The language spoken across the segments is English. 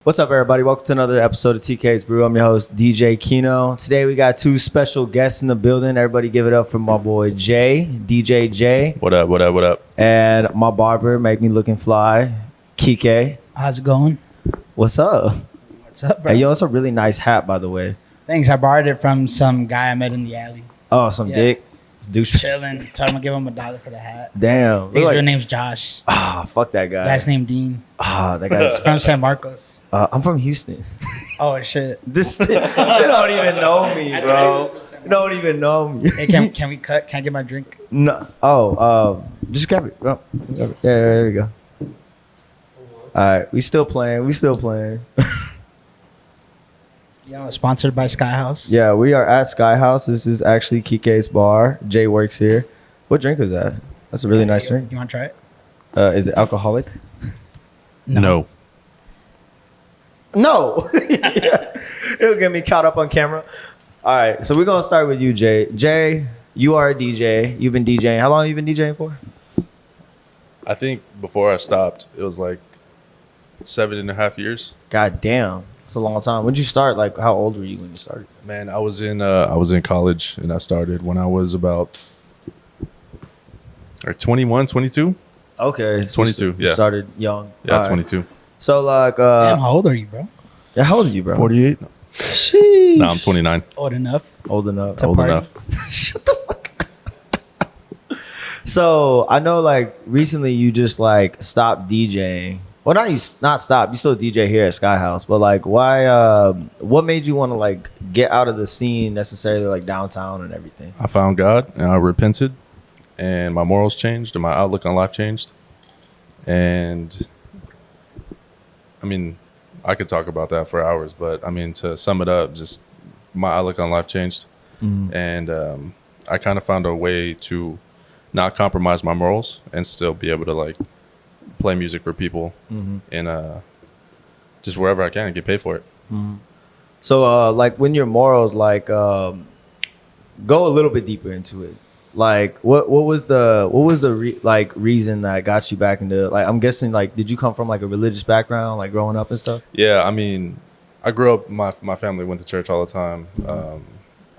What's up, everybody? Welcome to another episode of TK's Brew. I'm your host, DJ Kino. Today, we got two special guests in the building. Everybody give it up for my boy, Jay, DJ Jayy. What up, what up, what up? And my barber, make me looking fly, Kike. How's it going? What's up? What's up, bro? Hey, yo, it's a really nice hat, by the way. Thanks. I borrowed it from some guy I met in the alley. Oh, some Yeah. dick? Douche. Chilling. Told him I'd give him $1 for the hat. Damn. His Look real name's Josh. fuck that guy. Last name Dean. That guy's... From San Marcos. I'm from Houston. Oh, shit. They don't even know me, bro. They don't even know me. Hey, can we cut? Can I get my drink? No. Just grab it. Oh, grab it. Yeah, there we go. All right, we still playing. You know, sponsored by Sky House. Yeah, we are at Sky House. This is actually Kike's bar. Jay works here. What drink is that? That's a really nice drink. You want to try it? Is it alcoholic? No. No. It'll get me caught up on camera. All right, so we're gonna start with you, Jay. Jay, you are a DJ. You've been DJing. How long have you been DJing for? I think before I stopped, it was like 7.5 years. God damn, it's a long time. When did you start? Like, how old were you when you started? Man, I was in college and I started when I was about like 21, 22. Okay, 22, You yeah. started young. Yeah, All right. 22. So like, Damn, how old are you, bro? yeah, how old are you, bro? 48? Sheesh. No, I'm 29. Old enough. Old enough. To Old party. enough. Shut the fuck up. So I know, like, recently you just like stopped DJing. Well, not stop. You still DJ here at Sky House, but like, why? What made you want to like get out of the scene necessarily, like downtown and everything? I found God and I repented and my morals changed and my outlook on life changed. And I mean, I could talk about that for hours, but I mean, to sum it up, just my outlook on life changed. Mm-hmm. And I kind of found a way to not compromise my morals and still be able to like play music for people and just wherever I can and get paid for it. Mm-hmm. So like, when your morals, like, go a little bit deeper into it. Like, what was the reason that got you back into, like, I'm guessing, like, did you come from like a religious background, like growing up and stuff? Yeah, I mean, I grew up, my family went to church all the time.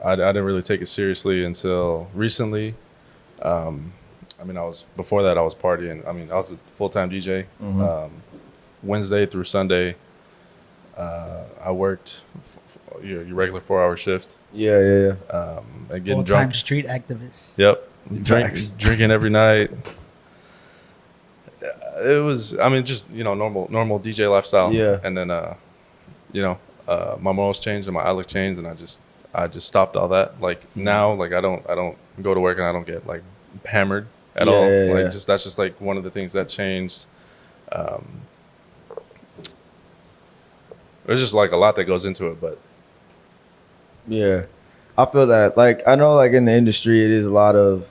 I didn't really take it seriously until recently. I mean, before that I was partying. I mean, I was a full-time DJ. Wednesday through Sunday, I worked your regular 4-hour shift. Yeah. And getting Full-time drunk. street activist. Yep. Facts. Drinking every night. It was, I mean, just, normal DJ lifestyle. Yeah. And then, my morals changed and my outlook changed and I just stopped all that. Like now, like I don't go to work and I don't get like hammered at all. Yeah. That's just like one of the things that changed. There's just like a lot that goes into it, but Yeah, I feel that. Like, I know, like, in the industry, it is a lot of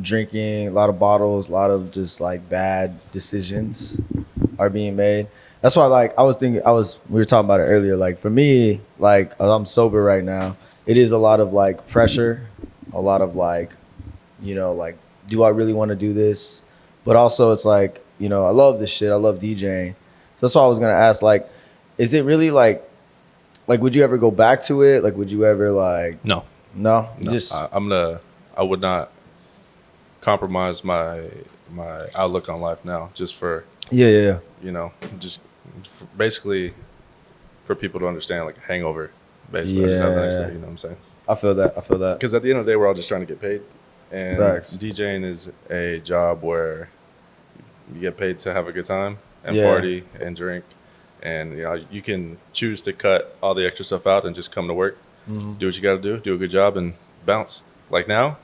drinking, a lot of bottles, a lot of just like bad decisions are being made. That's why, like, we were talking about it earlier. Like, for me, like, I'm sober right now. It is a lot of like pressure, a lot of like, like, do I really want to do this? But also, it's like, I love this shit. I love DJing. So that's why I was gonna ask, like, is it really like, would you ever go back to it? Like, would you ever like? no. Just I would not compromise my outlook on life now just for, yeah. just basically for people to understand, like, a hangover, basically. I just have the next day, you know what I'm saying? I feel that. Because at the end of the day, we're all just trying to get paid. And Facts. DJing is a job where you get paid to have a good time and Yeah. party and drink. And, you can choose to cut all the extra stuff out and just come to work, do what you got to do a good job, and bounce. Like now,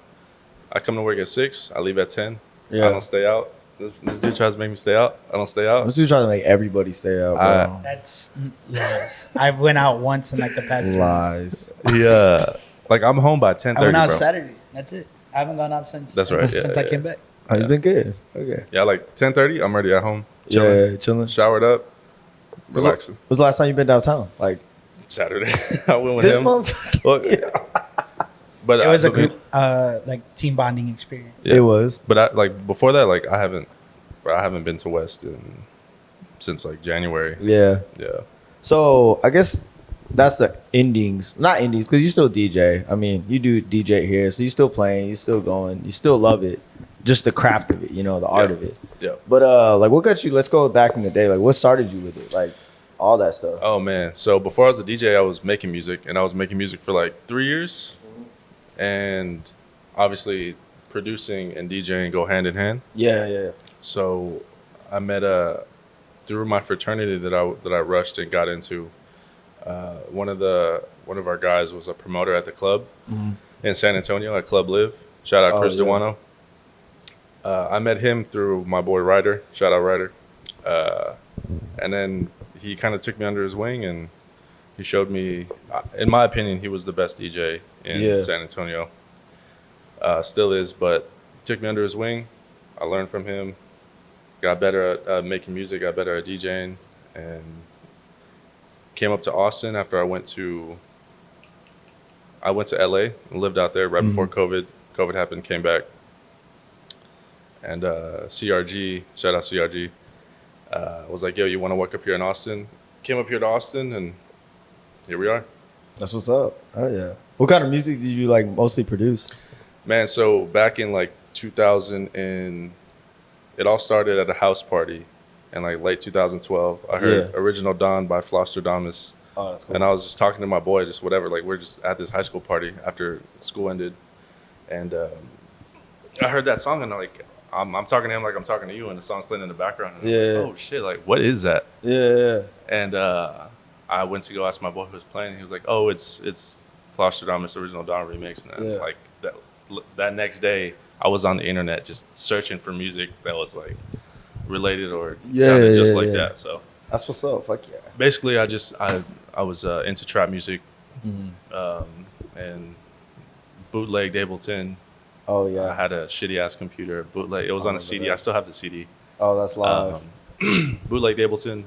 I come to work at 6, I leave at 10. Yeah. I don't stay out. This dude tries to make me stay out. I don't stay out. This dude trying to make everybody stay out, bro. That's lies. I went out once in like the past 3 Lies. months. Yeah. Like, I'm home by 10:30, I went out bro. Saturday. That's it. I haven't gone out since. That's right, yeah, Since I yeah. came back. Oh, he's been good. Okay. Yeah, like 10:30, I'm already at home. Chilling. Yeah, chilling. Showered up. Relaxing. When's the last time you been downtown? Like, Saturday. I went with this him. month? Well, but It was a but- group, like team bonding experience. Yeah. It was. But I, like, before that, like, I haven't been to West since like January. Yeah. Yeah. So I guess that's the endings, not endings, because you still DJ. I mean, you do DJ here, so you still playing, you still going, you still love it, just the craft of it, you know, the art of it. Yeah. But like, what got you? Let's go back in the day. Like, what started you with it? Like, all that stuff. Oh man. So before I was a DJ, I was making music, and I was making music for like 3 years, and obviously producing and DJing go hand in hand. Yeah. So I met through my fraternity that I rushed and got into. One of our guys was a promoter at the club in San Antonio at Club Live. Shout out Chris Duano. I met him through my boy Ryder. Shout out Ryder. And then he kind of took me under his wing, and he showed me. In my opinion, he was the best DJ in San Antonio. Still is, but took me under his wing. I learned from him. Got better at making music. Got better at DJing, and came up to Austin after I went to LA and lived out there right before COVID. COVID happened, came back. And CRG, shout out CRG, was like, yo, you want to work up here in Austin? Came up here to Austin, and here we are. That's what's up. Oh, yeah. What kind of music did you, like, mostly produce? Man, so back in, like, 2000, and it all started at a house party in, like, late 2012. I heard Original Dawn by Flosterdamus. Oh, that's cool. And I was just talking to my boy, just whatever. Like, we're just at this high school party after school ended. And I heard that song, and I'm talking to him like I'm talking to you, and the song's playing in the background. And I'm like, oh, shit, like, what is that? Yeah. And I went to go ask my boy who was playing, and he was like, oh, it's Flosterdamus Original Dawn remix. And then, like, that next day, I was on the internet just searching for music that was, like, related or sounded just like that. So that's what's up. Fuck yeah. Basically, I was into trap music and bootlegged Ableton. Oh yeah. I had a shitty ass computer. Bootleg. It was on a CD. I still have the CD. Oh, that's live. Bootlegged Ableton,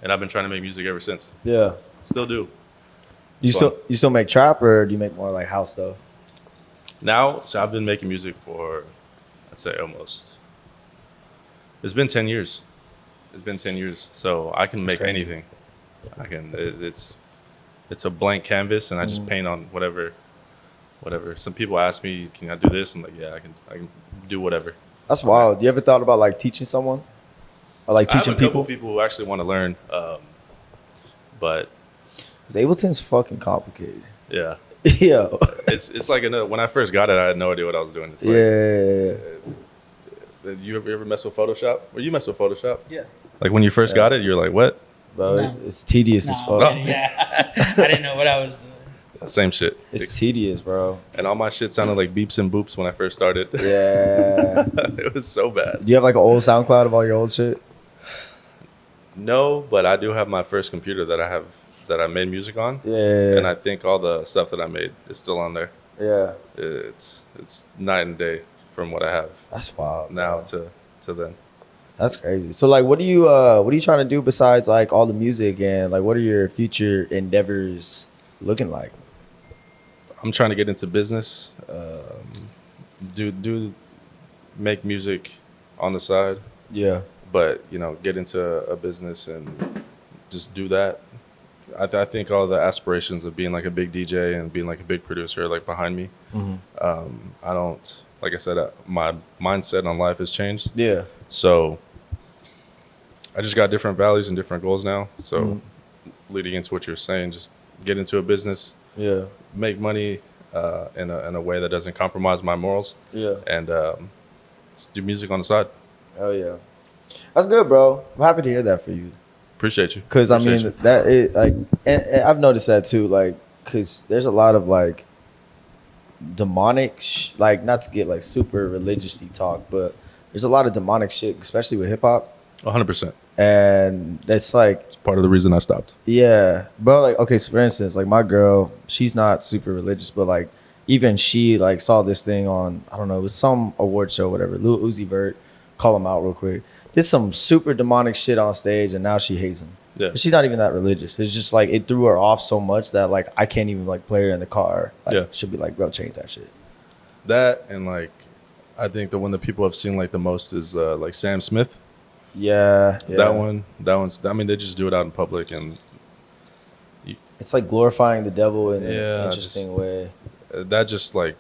and I've been trying to make music ever since. Yeah. Still do. You still make trap, or do you make more like house stuff? Now, so I've been making music for, I'd say almost. It's been 10 years. It's been 10 years, so I can make anything. I can. It's a blank canvas, and I just paint on whatever. Some people ask me, "Can I do this?" I'm like, "Yeah, I can do whatever." That's wild. You ever thought about like teaching someone, or like teaching I have a couple people who actually want to learn, but because Ableton's fucking complicated. Yeah. Yeah. It's like when I first got it, I had no idea what I was doing. It's like, you ever mess with Photoshop? Or you mess with Photoshop? Yeah. Like when you first got it, you're like, what? Bro, it's tedious as fuck. Yeah. I didn't know what I was doing. Same shit. It's tedious, bro. And all my shit sounded like beeps and boops when I first started. Yeah. It was so bad. Do you have like an old SoundCloud of all your old shit? No, but I do have my first computer that I made music on. Yeah. And I think all the stuff that I made is still on there. Yeah. It's night and day from what I have. That's wild. Now to then. That's crazy. So like what are you trying to do besides like all the music, and like what are your future endeavors looking like? I'm trying to get into business. Make music on the side. Yeah. But, get into a business and just do that. I think all the aspirations of being like a big DJ and being like a big producer are like behind me. I don't, like I said, my mindset on life has changed. Yeah. So I just got different values and different goals now. So leading into what you're saying, just get into a business. Yeah. Make money in a way that doesn't compromise my morals. Yeah. And do music on the side. Oh yeah. That's good, bro. I'm happy to hear that for you. Appreciate you. Because I mean and I've noticed that too. Like, because there's a lot of like demonic, like not to get like super religiously talk, but there's a lot of demonic shit, especially with hip hop. 100%. And that's like It's part of the reason I stopped. Yeah, bro. Like, okay, so for instance, like my girl, she's not super religious, but like even she like saw this thing on, I don't know, it was some award show, whatever. Lil Uzi Vert, call him out real quick. Did some super demonic shit on stage, and now she hates him. Yeah. But she's not even that religious. It's just like it threw her off so much that like I can't even like play her in the car. Like, she'll be like, bro, change that shit. That and like, I think the one that people have seen like the most is like Sam Smith. Yeah. That one's. I mean, they just do it out in public, and It's like glorifying the devil in Yeah, an interesting way. that just like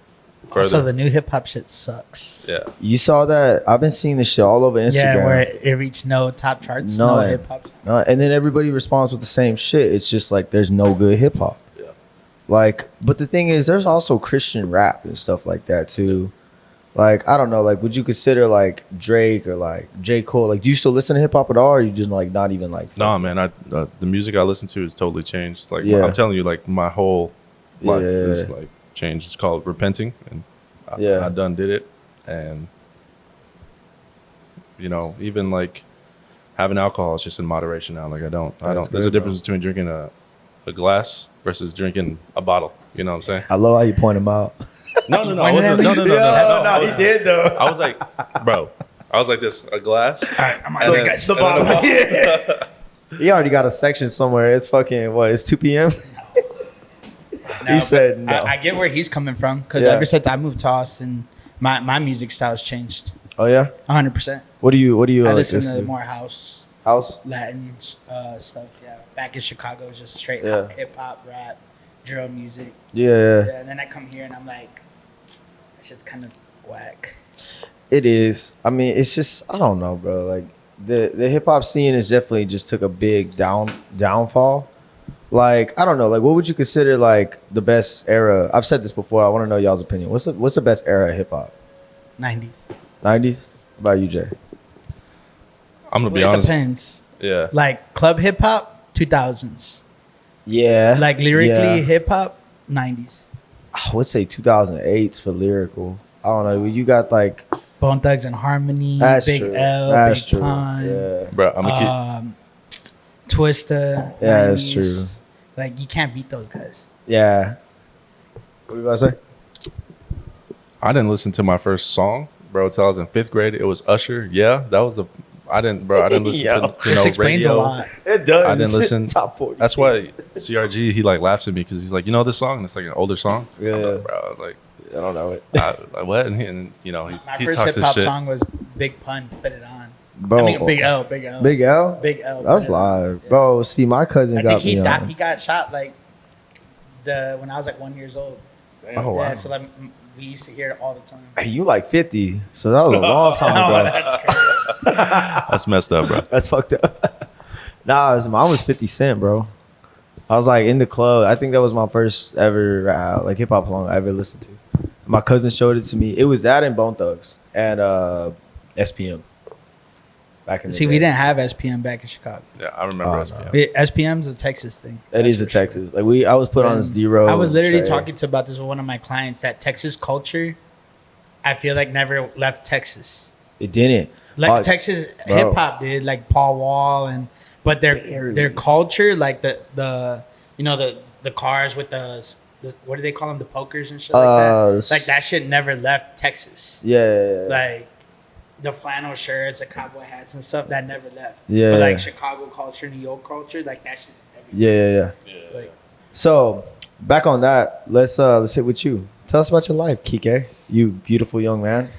Also, further. the new hip hop shit sucks. Yeah, You saw that? I've been seeing this shit all over Instagram. Yeah, where it reached no top charts, no None. hip hop. No, and then everybody responds with the same shit. It's just like there's no good hip hop. yeah. Like, but the thing is, there's also Christian rap and stuff like that too. Like, I don't know. Like, would you consider like Drake or like J. Cole? Like, do you still listen to hip hop at all? Or are you just like not even like? Nah, man. The music I listen to is totally changed. Like Yeah. I'm telling you, like my whole life Yeah. is like changed. It's called repenting, and Yeah. I done did it, and you know, even like having alcohol is just in moderation now. Like I don't. That's There's a good, difference between drinking a glass versus drinking a bottle. You know what I'm saying? I love how you point them out. No. I Pointed wasn't. at me? No. I was, did though. I was like, bro. I was like this: a glass. All right, I'm and like, then- guys, and then a bottle. He already got a section somewhere. It's fucking what? It's 2 p.m. No, He said but no. I get where he's coming from because Yeah. ever since I moved to Austin, my music style's changed Oh yeah. 100%. What do you I like listen to more house, House? Latin stuff. Yeah, back in Chicago, it's just straight Yeah. hip hop, rap, drill music. Yeah. Yeah, and then I come here and I'm like, that shit's kind of whack. It is. I mean, it's just I don't know, bro. Like the hip hop scene is definitely just took a big downfall. Like I don't know. Like what would you consider like the best era? I've said this before. I want to know y'all's opinion. What's the best era of hip hop? 90s. 90s? What about you, Jay? I'm gonna be It honest. depends. Yeah. Like club hip hop, 2000s. Yeah. Like lyrically, Yeah. hip hop, 90s. I would say 2008s for lyrical. I don't know. You got like Bone Thugs and Harmony, that's Big true. L, That's Big true. Pun, Yeah. Bro, I'm gonna Twista. Yeah, that's 90s. true. Like you can't beat those guys. Yeah. What were you about to say? I didn't listen to my first song, bro, until I was in 5th grade. It was Usher. Yeah, that was I didn't listen Yo. to This no explains radio. a lot. It does. I didn't listen. Top 40. That's why CRG he like laughs at me because he's like, you know this song? And it's like an older song. Yeah. I'm like, bro, like, I don't know it. like what? And you know My he first talks hip his hop shit. song was Big Pun, Put It On. Bro, I mean Big L, Big L. Big L? Big L. That was Put It On. live. Yeah. Bro, see, my cousin I got think he me died, on. he got shot like when I was like 1 year old. Oh, wow. Yeah, so like we used to hear it all the time. Hey, you like 50, so that was a long time Oh, ago. that's crazy. That's messed up, bro. That's fucked up. Nah, mine was 50 Cent, bro. I was like in the club. I think that was my first ever like hip hop song I ever listened to. My cousin showed it to me. It was that and Bone Thugs and SPM. Back in the See, day. we didn't have SPM back in Chicago. Yeah, I remember Oh, SPM. SPM's a Texas thing. That That's is a for sure. Texas. Like I was put on And zero. I was literally Trey. talking to about this with one of my clients that Texas culture, I feel like never left Texas. It didn't. Like Texas bro. hip hop did, like Paul Wall but their culture, like the you know the cars with the what do they call them, the pokers and shit like that. Like that shit never left Texas. Yeah. Like the flannel shirts, the cowboy hats and stuff that never left. Yeah. But like Chicago culture, New York culture, like that shit's everywhere. Yeah. Like So back on that, let's hit with you. Tell us about your life, Kike. You beautiful young man.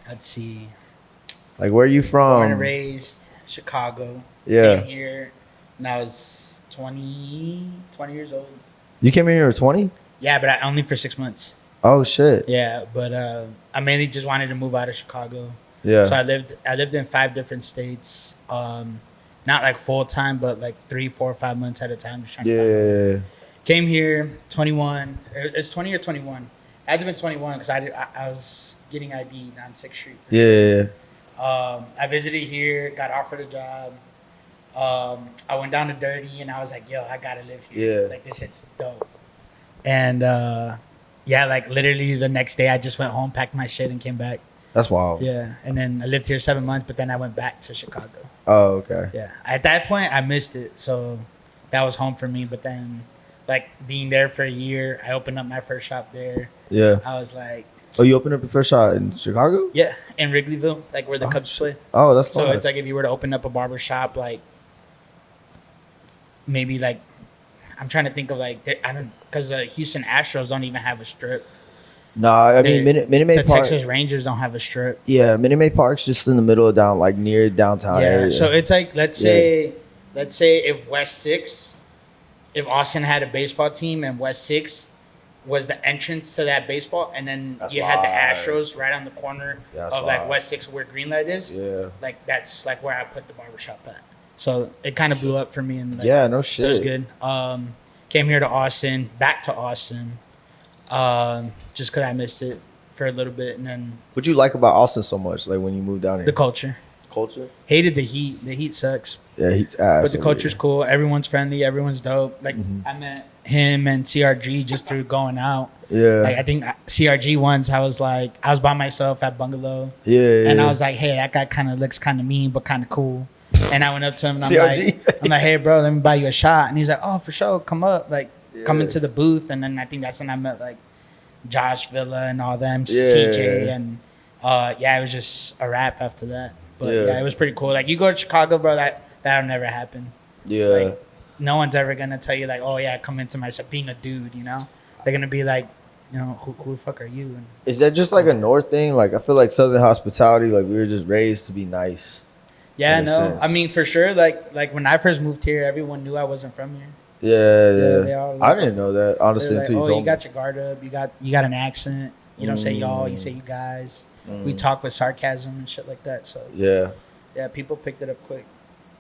let's see. Like where are you Born and from? raised Chicago. Yeah. Came here when I was 20 years old. You came here when you were 20? Yeah, but only for 6 months. Oh shit. Yeah, but I mainly just wanted to move out of Chicago. Yeah. So I lived in 5 different states. Not like full time, but like 3, 4, 5 months at a time. Just trying to find Yeah. Came here 21. It's 20 or 21. I had to been 21 because I was getting ID'd on 6th Street. Yeah. I visited here, got offered a job. I went down to Dirty and I was like, yo, I gotta live here. Yeah. Like this shit's dope. And yeah, like literally the next day I just went home, packed my shit and came back. That's wild. Yeah. And then I lived here 7 months, but then I went back to Chicago. Oh, okay. Yeah. At that point I missed it. So that was home for me. But then like being there for a year, I opened up my first shop there. Yeah. I was like, Oh, you opened up your first shop in Chicago? yeah, in Wrigleyville, like where the Oh, Cubs play. Oh, that's So fun. it's like if you were to open up a barber shop, like maybe like I'm trying to think of like I don't because the Houston Astros don't even have a strip. Nah, I mean Minute The Maid Park. Texas Rangers don't have a strip. Yeah, Minute Maid Park's just in the middle of near downtown Yeah. area. So it's like let's say if West 6 if Austin had a baseball team and West 6 was the entrance to that baseball, and then That's you had the live. Astros right on the corner Yeah, of that's like live. West 6 where Greenlight is. Yeah. Like that's like where I put the barbershop at. So it kind of blew up for me, and like, Yeah, no it was shit. good. Came here to Austin, back to Austin, just because I missed it for a little bit, and then What'd you like about Austin so much? Like when you moved down here? the culture. Culture? Hated the heat. The heat sucks. Yeah, he's ass. But the over culture's here. cool. Everyone's friendly. Everyone's dope. Like Mhm. I met him and CRG just through going out. Yeah. Like I think CRG once I was by myself at Bungalow, Yeah. and I was like, hey, that guy kind of looks kind of mean but kind of cool. And I went up to him and CRG? I'm like, hey, bro, let me buy you a shot. And he's like, oh, for sure, come up, like come Yeah. into the booth. And then I think that's when I met like Josh Villa and all them, Yeah. CJ, and it was just a wrap after that. But Yeah. yeah, it was pretty cool. Like you go to Chicago, bro, that'll never happen. Yeah. Like, no one's ever gonna tell you like, oh yeah, come into my shop being a dude, you know? They're gonna be like, you know, who the fuck are you? And Is that just like a North thing? Like I feel like Southern hospitality, like we were just raised to be nice. yeah, In a no, sense. I mean for sure. Like when I first moved here, everyone knew I wasn't from here. Yeah. they all I like- didn't know that honestly They're like, until you oh, told you me. got your guard up. You got an accent. You don't say y'all. You say you guys. We talk with sarcasm and shit like that. So Yeah, yeah, people picked it up quick.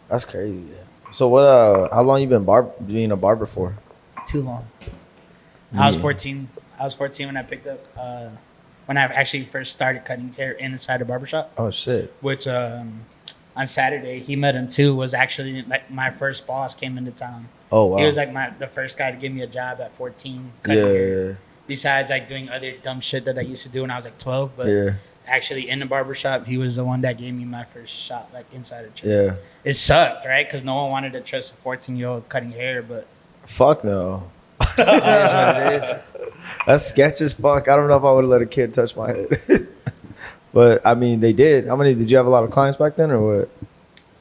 that's crazy. So what? How long you been being a barber for? Too long. I was Yeah. 14. I was 14 when I picked up. When I actually first started cutting hair inside a barbershop. Oh shit. Which on Saturday he met him too. Was actually like my first boss came into town. Oh wow. He was like the first guy to give me a job at 14. Cutting hair. Yeah. Besides like doing other dumb shit that I used to do when I was like 12, but Yeah. actually in the barbershop, he was the one that gave me my first shot like inside a chair. Yeah. It sucked, right? Because no one wanted to trust a 14-year-old cutting hair, but Fuck no. it is what it is. That's sketch as fuck. I don't know if I would have let a kid touch my head. But I mean, they did. How many? Did you have a lot of clients back then, or what?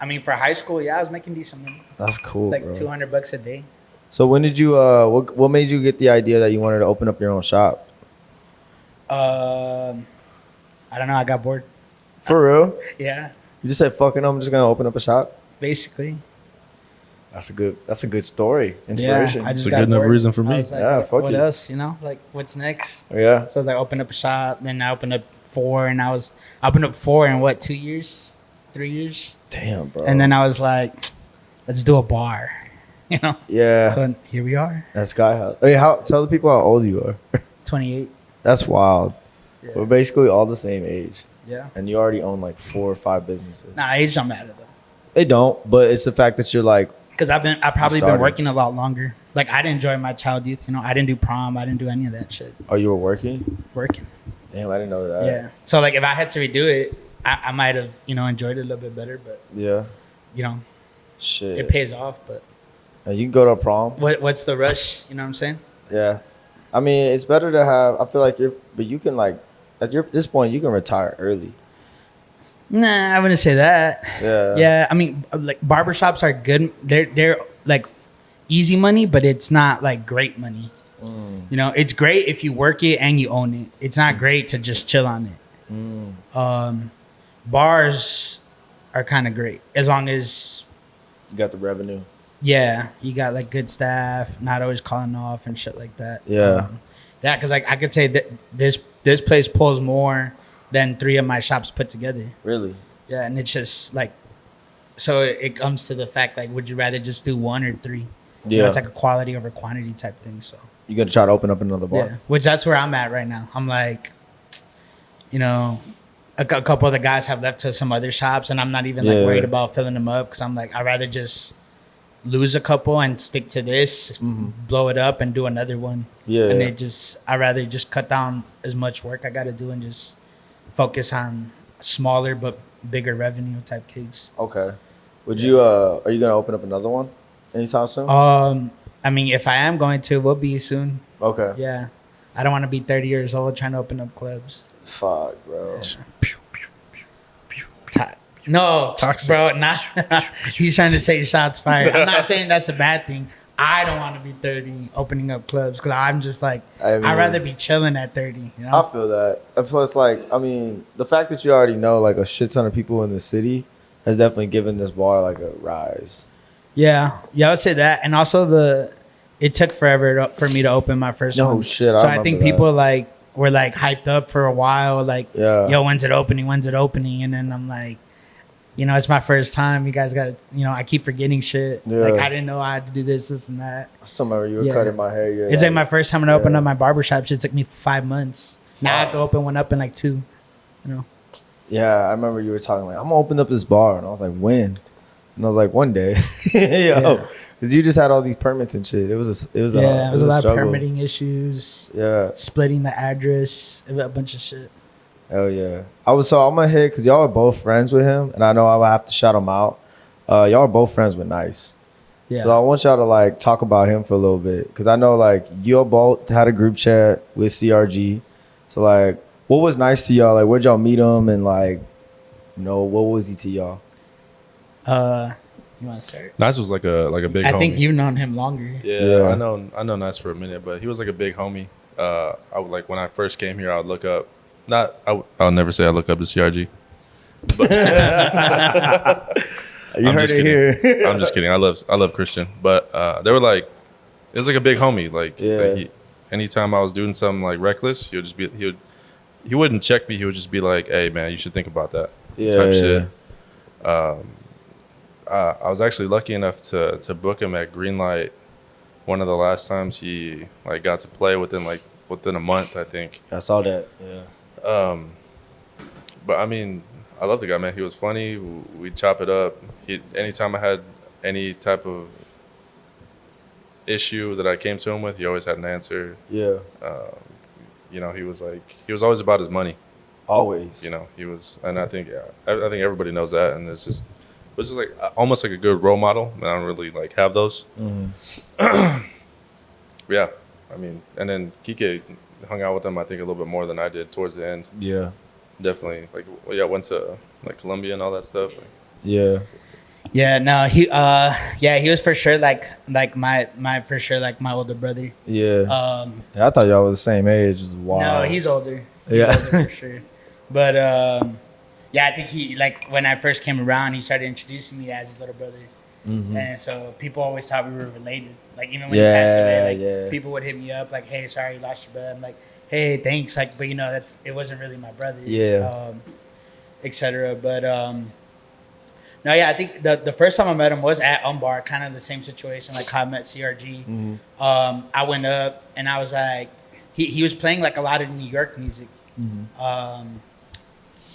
I mean, for high school, yeah, I was making decent money. That's cool, It's like bro. $200 a day. So when did you? What made you get the idea that you wanted to open up your own shop? I don't know. I got bored. For real? Yeah, You just said, "Fucking, I'm just gonna open up a shop." basically. That's a good story. Inspiration. Yeah, I just It's a got good enough bored. reason for me. I was like, Yeah, what, fuck what you. else? You know, like what's next? Yeah. So like, open up a shop. Then I opened up 4, and I opened up 4 in what 2 years, 3 years, Damn, bro. and then I was like, let's do a bar. You know. yeah, So here we are, that Sky House. Hey, tell the people how old you are. 28. That's wild. Yeah. We're basically all the same age, Yeah. and you already own like 4 or 5 businesses. Nah, age don't matter though, They don't, but it's the fact that you're like, because I've probably been started. working a lot longer. Like I didn't enjoy my child youth. You know, I didn't do prom. I didn't do any of that shit. oh, you were working. Working. Damn, I didn't know that. Yeah. So like, if I had to redo it, I might have enjoyed it a little bit better. But Yeah. Shit. it pays off. But And you can go to a prom. what's the rush? You know what I'm saying? Yeah. I mean, it's better to have. I feel like but you can like at this point you can retire early. Nah, I wouldn't say that. Yeah. Yeah, I mean, like barbershops are good. They're like easy money, but it's not like great money. You know, it's great if you work it and you own it. It's not great to just chill on it. Bars are kind of great as long as You got the revenue. you got like good staff, not always calling off and shit like that. Yeah. Yeah, because like I could say that this place pulls more than 3 of my shops put together. Really. Yeah, and it's just like, so it comes to the fact like, would you rather just do 1 or 3? You know, Yeah. it's like a quality over quantity type thing. So You gonna try to open up another bar? yeah, which that's where I'm at right now. I'm like, a couple of the guys have left to some other shops, and I'm not even like Yeah. worried about filling them up because I'm like, I'd rather just lose a couple and stick to this, blow it up, and do another one. Yeah. And I'd rather just cut down as much work I got to do and just focus on smaller but bigger revenue type gigs. Okay. Would you? Are you gonna open up another one anytime soon? I mean, if I am going to, we'll be soon. Okay. Yeah. I don't want to be 30 years old trying to open up clubs. Fuck, bro. No, Toxic. bro, not. He's trying to say shots fired. I'm not saying that's a bad thing. I don't want to be 30 opening up clubs because I'm just like, I mean- I'd rather be chilling at 30. You I know? feel that. And plus, like, I mean, the fact that you already know like a shit ton of people in the city has definitely given this bar like a rise. Yeah, I would say that, and also it took forever for me to open my first one. No shit. So I think people like were like hyped up for a while, like, Yeah. yo, when's it opening? When's it opening? And then I'm like, you know, it's my first time. You guys got to, you know, I keep forgetting shit. Yeah. Like, I didn't know I had to do this and that. I still remember you were Yeah. cutting my hair. You're It's like my first time when I opened Yeah. up my barbershop. Shit took me 5 months. Now I have to open one up in like 2, you know. Yeah, I remember you were talking like, I'm gonna open up this bar, and I was like, when? And I was like, one day, yo, because you just had all these permits and shit. It was a lot struggle. of permitting issues. Yeah, Splitting the address, a bunch of shit. hell yeah. I'm gonna hit because y'all are both friends with him, and I know I will have to shout him out. Y'all are both friends with Nice. Yeah. So I want y'all to like talk about him for a little bit because I know like you both had a group chat with CRG. So like, what was Nice to y'all? Like, where'd y'all meet him, and like, you know, what was he to y'all? You want to start? Nice was like a big homie. I think you've known him longer. Yeah, I know Nice for a minute, but he was like a big homie. I would like when I first came here, I would look up. I'll never say I look up to CRG. But You heard it here. I'm just kidding. I love Christian, but they were like, it was like a big homie. Like, anytime I was doing something like reckless, he wouldn't check me. He would just be like, "Hey man, you should think about that." Type shit. I was actually lucky enough to book him at Greenlight. One of the last times he like got to play within a month, I think. I saw that. Yeah. But I mean, I love the guy, man. He was funny. We'd chop it up. Anytime I had any type of issue that I came to him with, he always had an answer. Yeah. You know, he was always about his money. Always. You know, he was, and I think everybody knows that, and it was just like almost like a good role model. And I don't really like have those. Mm-hmm. Yeah, I mean, and then Kike hung out with him, I think, a little bit more than I did towards the end. Yeah. Definitely, like, went to like Colombia and all that stuff. Yeah. Yeah, no, he was for sure like my for sure like my older brother. Yeah. I thought y'all was the same age. Wow. No, he's older. He's Yeah. older for sure. But yeah, I think he like when I first came around, he started introducing me as his little brother. Mm-hmm. And so people always thought we were related. Like even when he passed away, like people would hit me up like, "Hey, sorry you lost your brother." I'm like, "Hey, thanks." Like, but you know, it wasn't really my brother. Yeah. Etc. But no, yeah, I think the first time I met him was at Umbar, kind of the same situation like how I met CRG. Mm-hmm. I went up and I was like, he was playing like a lot of New York music. Mm-hmm.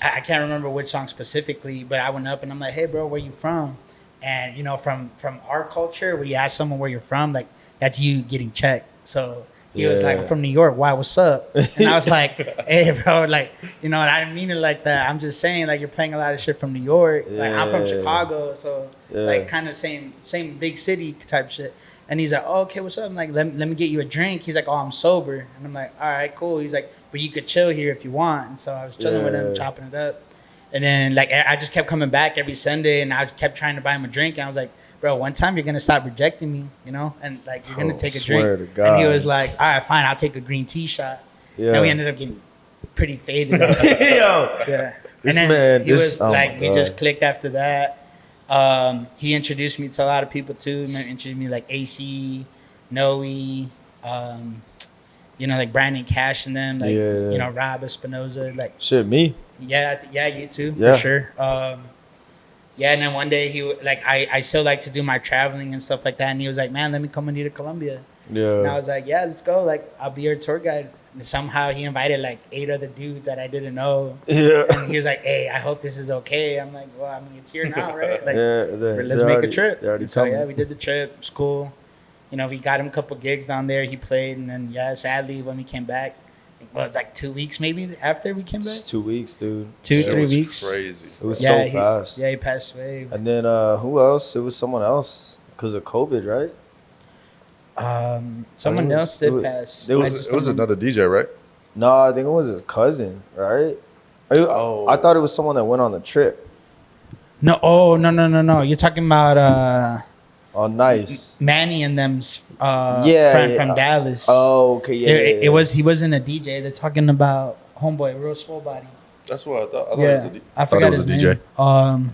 I can't remember which song specifically, but I went up and I'm like, "Hey, bro, where you from?" And you know, from our culture, where you ask someone where you're from, like that's you getting checked. So he was like, "I'm from New York. Why? What's up?" And I was like, "Hey, bro, like, you know, and I didn't mean it like that. I'm just saying, like, you're playing a lot of shit from New York. Like, I'm from Chicago, so like, kind of same big city type shit." And he's like, "Oh, okay, what's up?" I'm like, let me get you a drink." He's like, "Oh, I'm sober." And I'm like, "All right, cool." He's like, "But you could chill here if you want." And so I was chilling with him, chopping it up. And then, like, I just kept coming back every Sunday, and I kept trying to buy him a drink. And I was like, "Bro, one time you're going to stop rejecting me, you know? And, like, you're going to take a drink." To and he was like, "All right, fine, I'll take a green tea shot." Yeah. And we ended up getting pretty faded. Yo. Yeah. This and then man, he was like, we just clicked after that. He introduced me to a lot of people, too. He introduced me, like, AC, Noe, you know, like Brandon Cash and them, like, you know, Rob Espinoza, like. Shit, me. Yeah, you too, Yeah. for sure. Yeah, and then one day he like I still like to do my traveling and stuff like that, and he was like, "Man, let me come with you to Colombia." Yeah. And I was like, "Yeah, let's go. Like, I'll be your tour guide." And somehow he invited like 8 other dudes that I didn't know. Yeah. And he was like, "Hey, I hope this is okay." I'm like, "Well, I mean, it's here now, right? Like, let's they're make already, a trip." They're already And so coming. yeah, we did the trip. It was cool. You know, we got him a couple gigs down there. He played, and then yeah, sadly when we came back, well, it was like 2 weeks maybe after we came back. It's 2 weeks, dude. 2-3 weeks. Crazy. It was so fast. He passed away. And then who else? It was someone else because of COVID, right? Someone else did pass. It was another DJ, right? No, I think it was his cousin, right? I thought it was someone that went on the trip. No, no. You're talking about Oh, Nice. Manny and them's friend from Dallas. Oh, okay, It was he wasn't a DJ. They're talking about homeboy, real swole body. That's what I thought. I forgot it was his a name. DJ.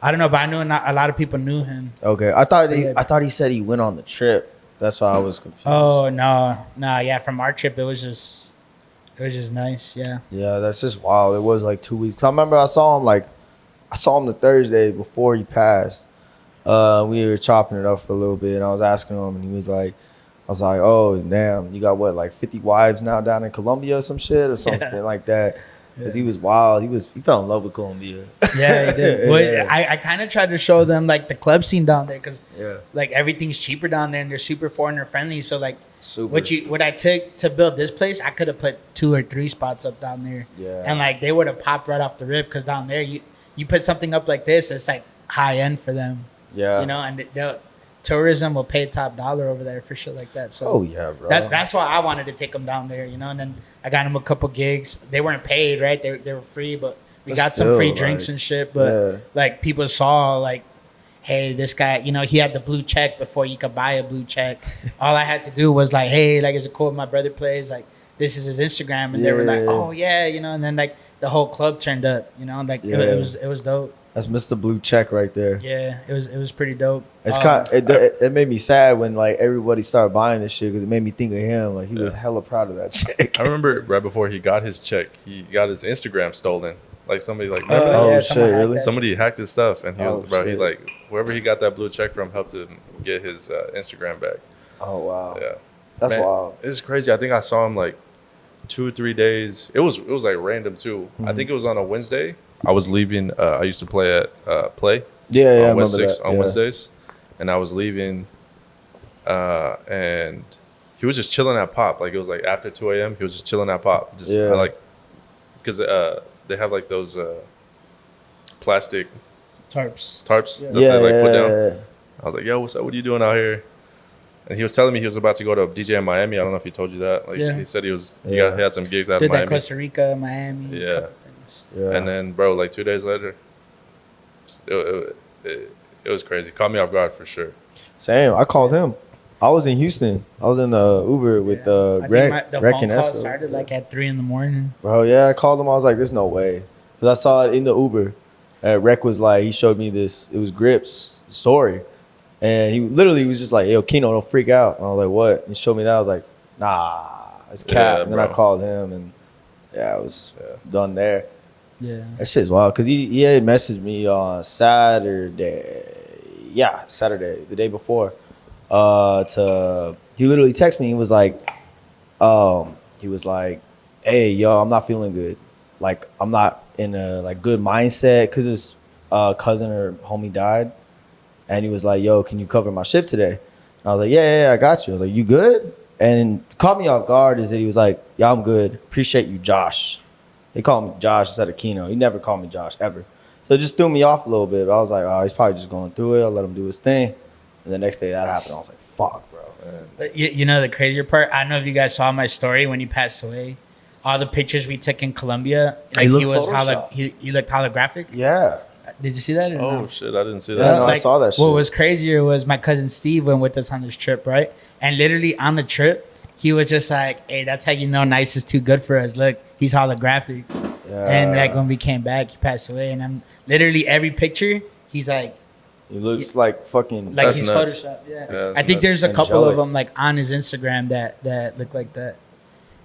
I don't know, but I knew a lot of people knew him. Okay, I thought he said he went on the trip. That's why I was confused. Oh no, yeah. From our trip, it was just nice. Yeah. Yeah, that's just wild. It was like 2 weeks. I remember I saw him the Thursday before he passed. We were chopping it up for a little bit, and I was asking him, and he was like, I was like, oh damn, you got what, like 50 wives now down in Colombia or some shit or something like that. Because he was wild. He fell in love with Colombia. Yeah, he did. Well, I kind of tried to show them like the club scene down there because like everything's cheaper down there and they're super foreigner friendly. So like what I took to build this place, I could have put 2 or 3 spots up down there. Yeah. And like they would have popped right off the rip because down there you put something up like this, it's like high end for them. Yeah. You know, and the tourism will pay top dollar over there for shit like that. So bro. That's why I wanted to take them down there, you know, and then I got them a couple gigs. They weren't paid, right? They were free, but we got some free drinks and shit. But like people saw like, hey, this guy, you know, he had the blue check before you could buy a blue check. All I had to do was like, hey, like, is it cool if my brother plays? Like, this is his Instagram, and they were like, oh yeah, you know, and then like the whole club turned up, you know, like it was dope. That's Mr. Blue Check right there. Yeah, it was pretty dope. It's it made me sad when like everybody started buying this shit because it made me think of him. Like he was hella proud of that check. I remember right before he got his check, he got his Instagram stolen. Like somebody like shit, really? Somebody hacked his stuff, and he was he like whoever he got that blue check from helped him get his Instagram back. Oh wow. Yeah, that's wild. It's crazy. I think I saw him like 2 or 3 days. It was like random too. Mm-hmm. I think it was on a Wednesday. I was leaving. I used to play at Play. On West 6 on Wednesdays, and I was leaving, and he was just chilling at Pop. Like it was like after 2 a.m. He was just chilling at Pop. Just like because they have like those plastic tarps that they like put down. I was like, yo, what's up? What are you doing out here? And he was telling me he was about to go to DJ in Miami. I don't know if he told you that. Like he said he had some gigs out of Miami. Costa Rica, Miami. Yeah. And then, bro, like 2 days later, it was crazy. Caught me off guard for sure. Same. I called him. I was in Houston. I was in the Uber with Rec the phone call started like at 3 a.m. Bro, yeah, I called him. I was like, "There's no way," because I saw it in the Uber. Rec was like, he showed me this. It was Grip's story, and he literally was just like, "Yo, Kino, don't freak out." And I was like, "What?" And he showed me that. I was like, "Nah, it's cap." And then I called him, and I was done there. Yeah, that shit's wild because he had messaged me on Saturday. Yeah, Saturday, the day before. He literally texted me. He was like, "Hey, yo, I'm not feeling good. Like, I'm not in a like good mindset because his cousin or homie died." And he was like, "Yo, can you cover my shift today?" And I was like, "Yeah, I got you." I was like, "You good?" And caught me off guard is that he was like, "Yeah, I'm good. Appreciate you, Josh." They call me Josh instead of Kino. He never called me Josh ever. So it just threw me off a little bit. But I was like, oh, he's probably just going through it. I'll let him do his thing. And the next day that happened. I was like, fuck, bro. But you know the crazier part? I don't know if you guys saw my story when he passed away. All the pictures we took in Colombia. Like he looked holographic. Yeah. Did you see that? Shit, I didn't see that. Yeah, no, I saw that shit. What was crazier was my cousin Steve went with us on this trip, right? And literally on the trip, he was just like, hey, that's how you know Nice is too good for us. Look, he's holographic. Yeah. And like when we came back, he passed away. And I'm literally every picture, he's like. He looks like fucking. Like he's Photoshopped. Yeah I think there's a couple of them like on his Instagram that look like that.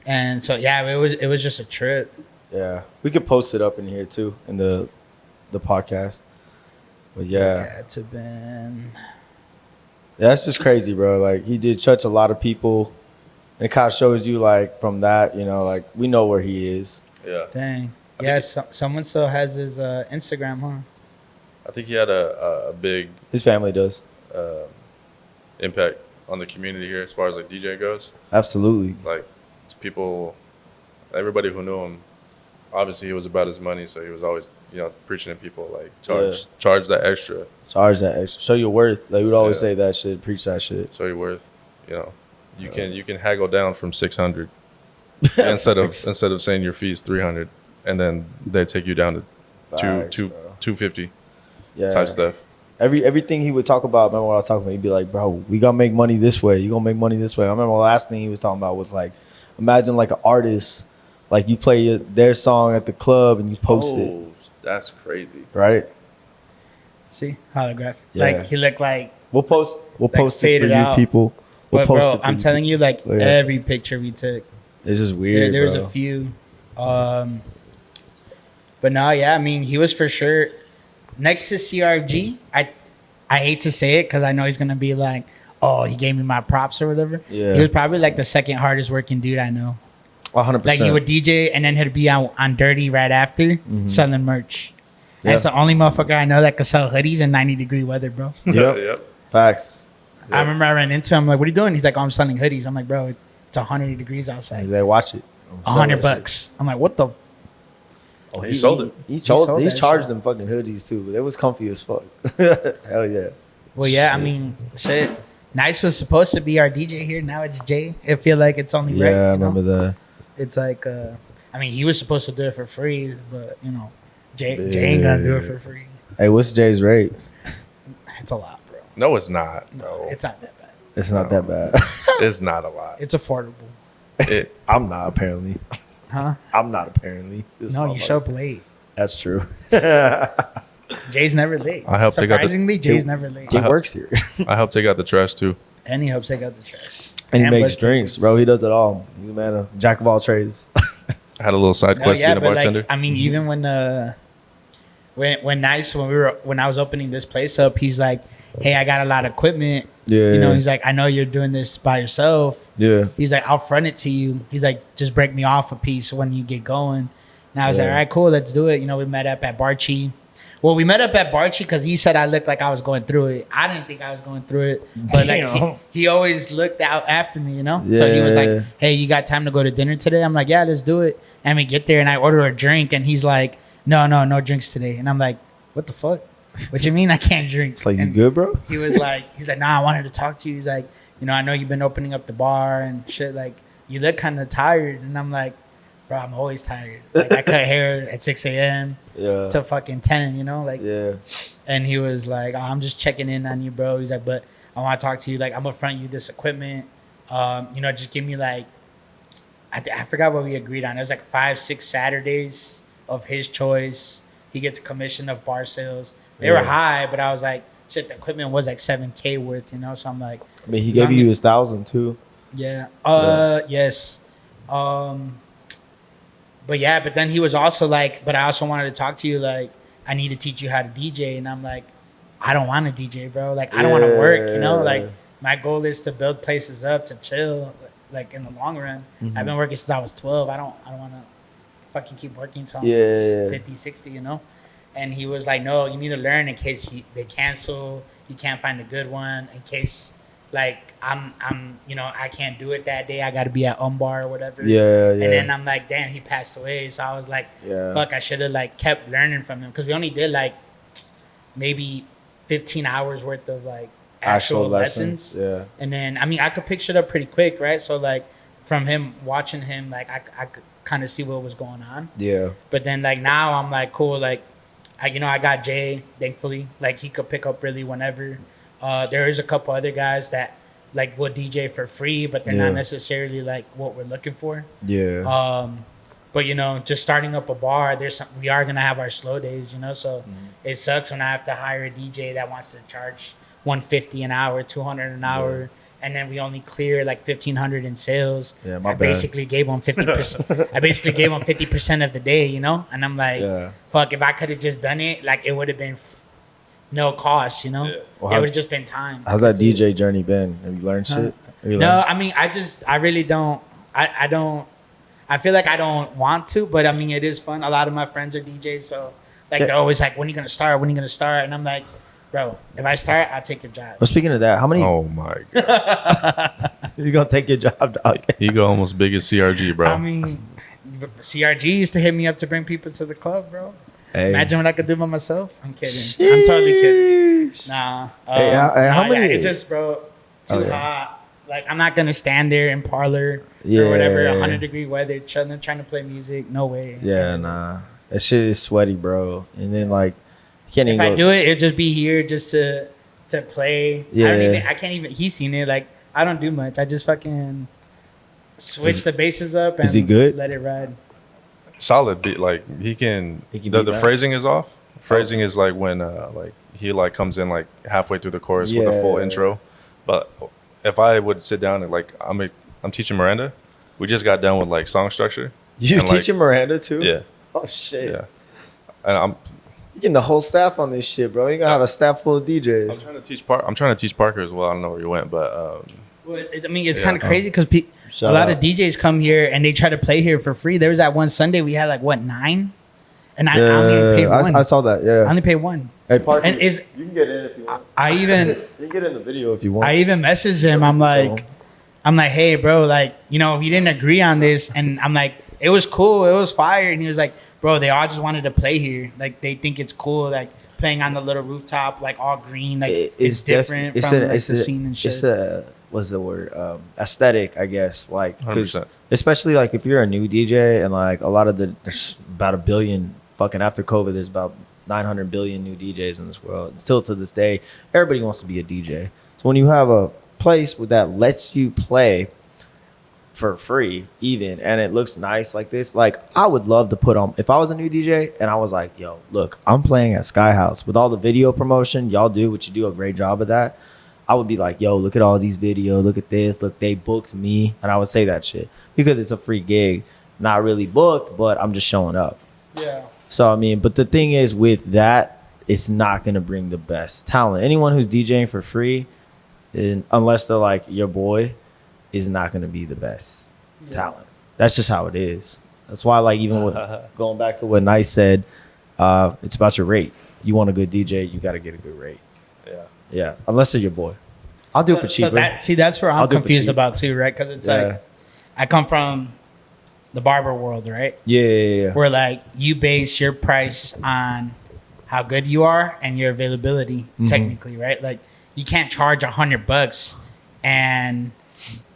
And so, it was just a trip. Yeah. We could post it up in here too, in the podcast. But yeah. It's been. Yeah, that's just crazy, bro. Like he did touch a lot of people. And it kind of shows you, like, from that, you know, like, we know where he is. Yeah. Dang. Yeah, someone still has his Instagram, huh? I think he had a big... His family does. Impact on the community here as far as, like, DJ goes. Absolutely. Like, people... Everybody who knew him, obviously he was about his money, so he was always, you know, preaching to people, like, charge that extra. Charge that extra. Show your worth. Like, we'd always say that shit. Preach that shit. Show your worth, you know. You can haggle down from 600 instead of saying your fee is 300, and then they take you down to 250 type stuff. Everything he would talk about. Remember what I was talking about? He'd be like, "Bro, we gonna make money this way. You gonna make money this way." I remember the last thing he was talking about was like, imagine like an artist, like you play their song at the club and you post it. That's crazy, right? See, holographic. Yeah. Like he looked like we'll post it for you people. But bro, it I'm for telling you, like every picture we took, it's just weird. There was a few, but no, yeah. I mean, he was for sure next to CRG. I hate to say it because I know he's gonna be like, oh, he gave me my props or whatever. Yeah. He was probably like the second hardest working dude I know. 100%. Like he would DJ and then he'd be on Dirty right after selling merch. Yeah. That's the only motherfucker I know that could sell hoodies in 90-degree weather, bro. Yep. Facts. Yep. I remember I ran into him. I'm like, what are you doing? He's like, oh, I'm selling hoodies. I'm like, bro, it's 100 degrees outside. He's like, watch it. $100. I'm like, what the? Oh, he sold it. He charged them fucking hoodies too, but it was comfy as fuck. Hell yeah. Well, yeah, I mean, shit. Nice was supposed to be our DJ here. Now it's Jay. I feel like it's only right. Yeah, I remember that. It's like, I mean, he was supposed to do it for free, but, you know, Jay ain't gonna do it for free. Hey, what's Jay's rate? It's a lot, bro. No, it's not. No. It's not that bad. It's not that bad. It's not a lot. It's affordable. I'm not, apparently. Huh? I'm not, apparently. No, you show up late. That's true. Jay's never late. I helped Surprisingly, Jay's never late. Jay works here. I helped take out the trash, too. And he helps take out the trash. And he makes drinks, bro. He does it all. He's a man of jack of all trades. I had a little side quest being a bartender. Like, I mean, even when I was opening this place up, he's like, hey, I got a lot of equipment. Yeah. You know, he's like, I know you're doing this by yourself. Yeah. He's like, I'll front it to you. He's like, just break me off a piece when you get going. And I was like, all right, cool, let's do it. You know, we met up at Barchi. Well, we met up at Barchi because he said I looked like I was going through it. I didn't think I was going through it. But like he always looked out after me, you know? Yeah. So he was like, hey, you got time to go to dinner today? I'm like, yeah, let's do it. And we get there and I order a drink and he's like, no drinks today. And I'm like, what the fuck? What you mean I can't drink? It's like, and you good, bro? He's like, nah, I wanted to talk to you. He's like, you know, I know you've been opening up the bar and shit. Like, you look kind of tired. And I'm like, bro, I'm always tired. Like, I cut hair at 6 a.m. to fucking 10, you know? Like, yeah. And he was like, oh, I'm just checking in on you, bro. He's like, but I want to talk to you. Like, I'm going to front you this equipment. You know, just give me like, I forgot what we agreed on. It was like 5-6 Saturdays of his choice. He gets a commission of bar sales. They were high, but I was like, shit, the equipment was like $7,000 worth, you know? So I'm like, I mean, he gave you his 1,000 too. Yeah. Yes. But then he was also like, but I also wanted to talk to you. Like, I need to teach you how to DJ. And I'm like, I don't want to DJ, bro. Like, I don't want to work, you know? Like, my goal is to build places up, to chill, like, in the long run. I've been working since I was 12. I don't want to fucking keep working until I'm 50, 60, you know? And he was like, no, you need to learn in case they cancel. You can't find a good one. In case, like, I'm, you know, I can't do it that day. I got to be at Umbar or whatever. Yeah. And then I'm like, damn, he passed away. So I was like, fuck, I should have, like, kept learning from him. Because we only did, like, maybe 15 hours worth of, like, actual lessons. Yeah. And then, I mean, I could pick shit up pretty quick, right? So, like, from him, watching him, like, I could kind of see what was going on. Yeah. But then, like, now I'm like, cool, like, I got Jay, thankfully. Like, he could pick up really whenever. There is a couple other guys that, like, will DJ for free, but they're not necessarily, like, what we're looking for. Yeah. But, you know, just starting up a bar, we are going to have our slow days, you know? So it sucks when I have to hire a DJ that wants to charge $150 an hour, $200 an hour. Yeah. And then we only clear like $1,500 in sales. Yeah, my bad. Basically gave them 50%. I basically gave them 50% of the day, you know. And I'm like, fuck, if I could have just done it, like, it would have been no cost, you know. Yeah. Well, it would have just been time. How's that DJ journey been? Have you learned shit? No, I mean, I really don't. I don't. I feel like I don't want to, but I mean, it is fun. A lot of my friends are DJs, so like they're always like, "When are you gonna start? When are you gonna start?" And I'm like, bro, if I start, I'll take your job. Well, speaking of that, how many? Oh my god, you gonna take your job, dog? You go almost big as CRG, bro. I mean, CRG used to hit me up to bring people to the club, bro. Hey. Imagine what I could do by myself. I'm kidding. Sheesh. I'm totally kidding. Nah. How many? It just, bro, too hot. Like, I'm not gonna stand there in parlor or whatever, 100-degree weather, trying to play music. No way. Yeah, nah. That shit is sweaty, bro. And then, like, you can't even. If I do it, it'd just be here just to play. Yeah. I can't even. He's seen it. Like, I don't do much. I just fucking switch the basses up and is he good? Let it ride. Solid beat. Like, he can the phrasing is off. Phrasing is like when like he like comes in like halfway through the chorus with a full intro, but if I would sit down and like I'm teaching Miranda. We just got done with like song structure. You and, teaching Miranda too? Yeah. Oh shit. Yeah. And I'm getting the whole staff on this shit, bro. You gotta have a staff full of DJs. I'm trying to teach Parker as well. I don't know where you went, but I mean, it's kind of crazy because a lot of out. DJs come here and they try to play here for free. There was that one Sunday we had like 9, and I only paid one. I saw that. Yeah. I only paid one. Hey, Parker, And you can get in if you want. I even You can get in the video if you want. I even messaged him. I'm like, hey, bro, like, you know, we didn't agree on this, and I'm like, it was cool, it was fire, and he was like, bro, they all just wanted to play here, like they think it's cool, like playing on the little rooftop, like all green, like it's different from the scene and shit. It's a what's the word? Aesthetic, I guess. Like, 100%. especially like if you're a new DJ and like a lot of there's about 1 billion fucking after COVID. There's about 900 billion new DJs in this world. And still to this day, everybody wants to be a DJ. So when you have a place that lets you play for free even, and it looks nice like this, like I would love to put on, if I was a new DJ and I was like, yo, look, I'm playing at Sky House with all the video promotion y'all do, which you do a great job of that. I would be like, yo, look at all these videos, look at this, look, they booked me, and I would say that shit because it's a free gig, not really booked, but I'm just showing up. Yeah. So I mean, but the thing is with that, it's not gonna bring the best talent. Anyone who's DJing for free, unless they're like your boy, is not going to be the best talent. That's just how it is. That's why, like, even with going back to what Nice said, it's about your rate. You want a good DJ, you got to get a good rate. Yeah. Unless they're your boy, I'll do it for cheaper. So that's where I'm confused about too, right? Because it's like I come from the barber world, right? Yeah. Where like you base your price on how good you are and your availability, technically, right? Like you can't charge $100 and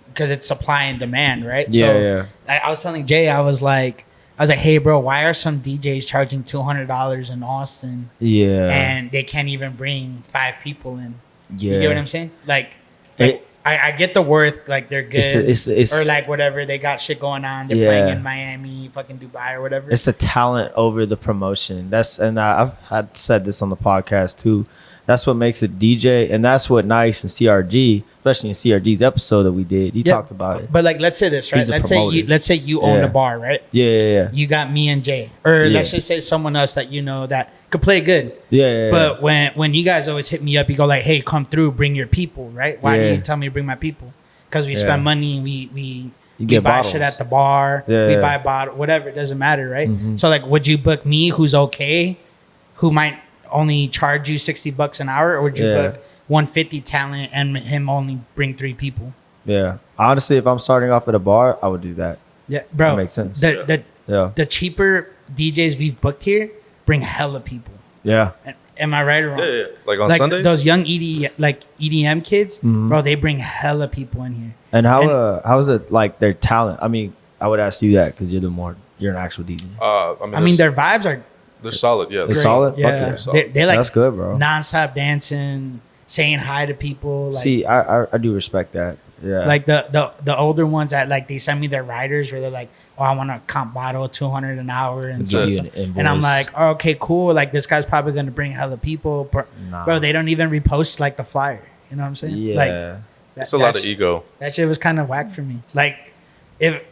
because it's supply and demand, right? Yeah. I was telling Jay, I was like, hey, bro, why are some DJs charging $200 in Austin? Yeah. And they can't even bring 5 people in. Yeah. You get what I'm saying? Like I get the worth, like they're good, it's or like whatever, they got shit going on. They're playing in Miami, fucking Dubai, or whatever. It's the talent over the promotion. I've had said this on the podcast too. That's what makes it DJ, and that's what Nice and CRG, especially in CRG's episode that we did, he talked about it. But like, let's say this, right? Let's say you own a bar, right? Yeah. You got me and Jay, or let's just say someone else that you know that could play good. Yeah. But when you guys always hit me up, you go like, "Hey, come through, bring your people," right? Why do you tell me to bring my people? Because we spend money, we buy bottles. shit at the bar, we buy bottle, whatever. It doesn't matter, right? So like, would you book me, who's okay, who might only charge you $60 an hour, or would you book 150 talent and him only bring 3 people? Yeah, honestly, if I'm starting off at a bar, I would do that. Yeah, bro, that makes sense. The cheaper DJs we've booked here bring hella people. Yeah, am I right or wrong? Yeah. Like on Sundays, those young EDM kids, bro, they bring hella people in here. And how is it like their talent? I mean, I would ask you that because you're an actual DJ. I mean, their vibes are. They're solid, yeah. They're solid? Yeah. Solid. They like that's good, bro. Non-stop dancing, saying hi to people. Like, see, I do respect that. Yeah. Like the older ones that like they send me their riders where they're like, oh, I want a comp bottle, $200 an hour, and I'm like, oh, okay, cool. Like this guy's probably gonna bring hella people, bro. They don't even repost like the flyer. You know what I'm saying? Yeah. Like it's a lot of ego. That shit was kind of whack for me. Like if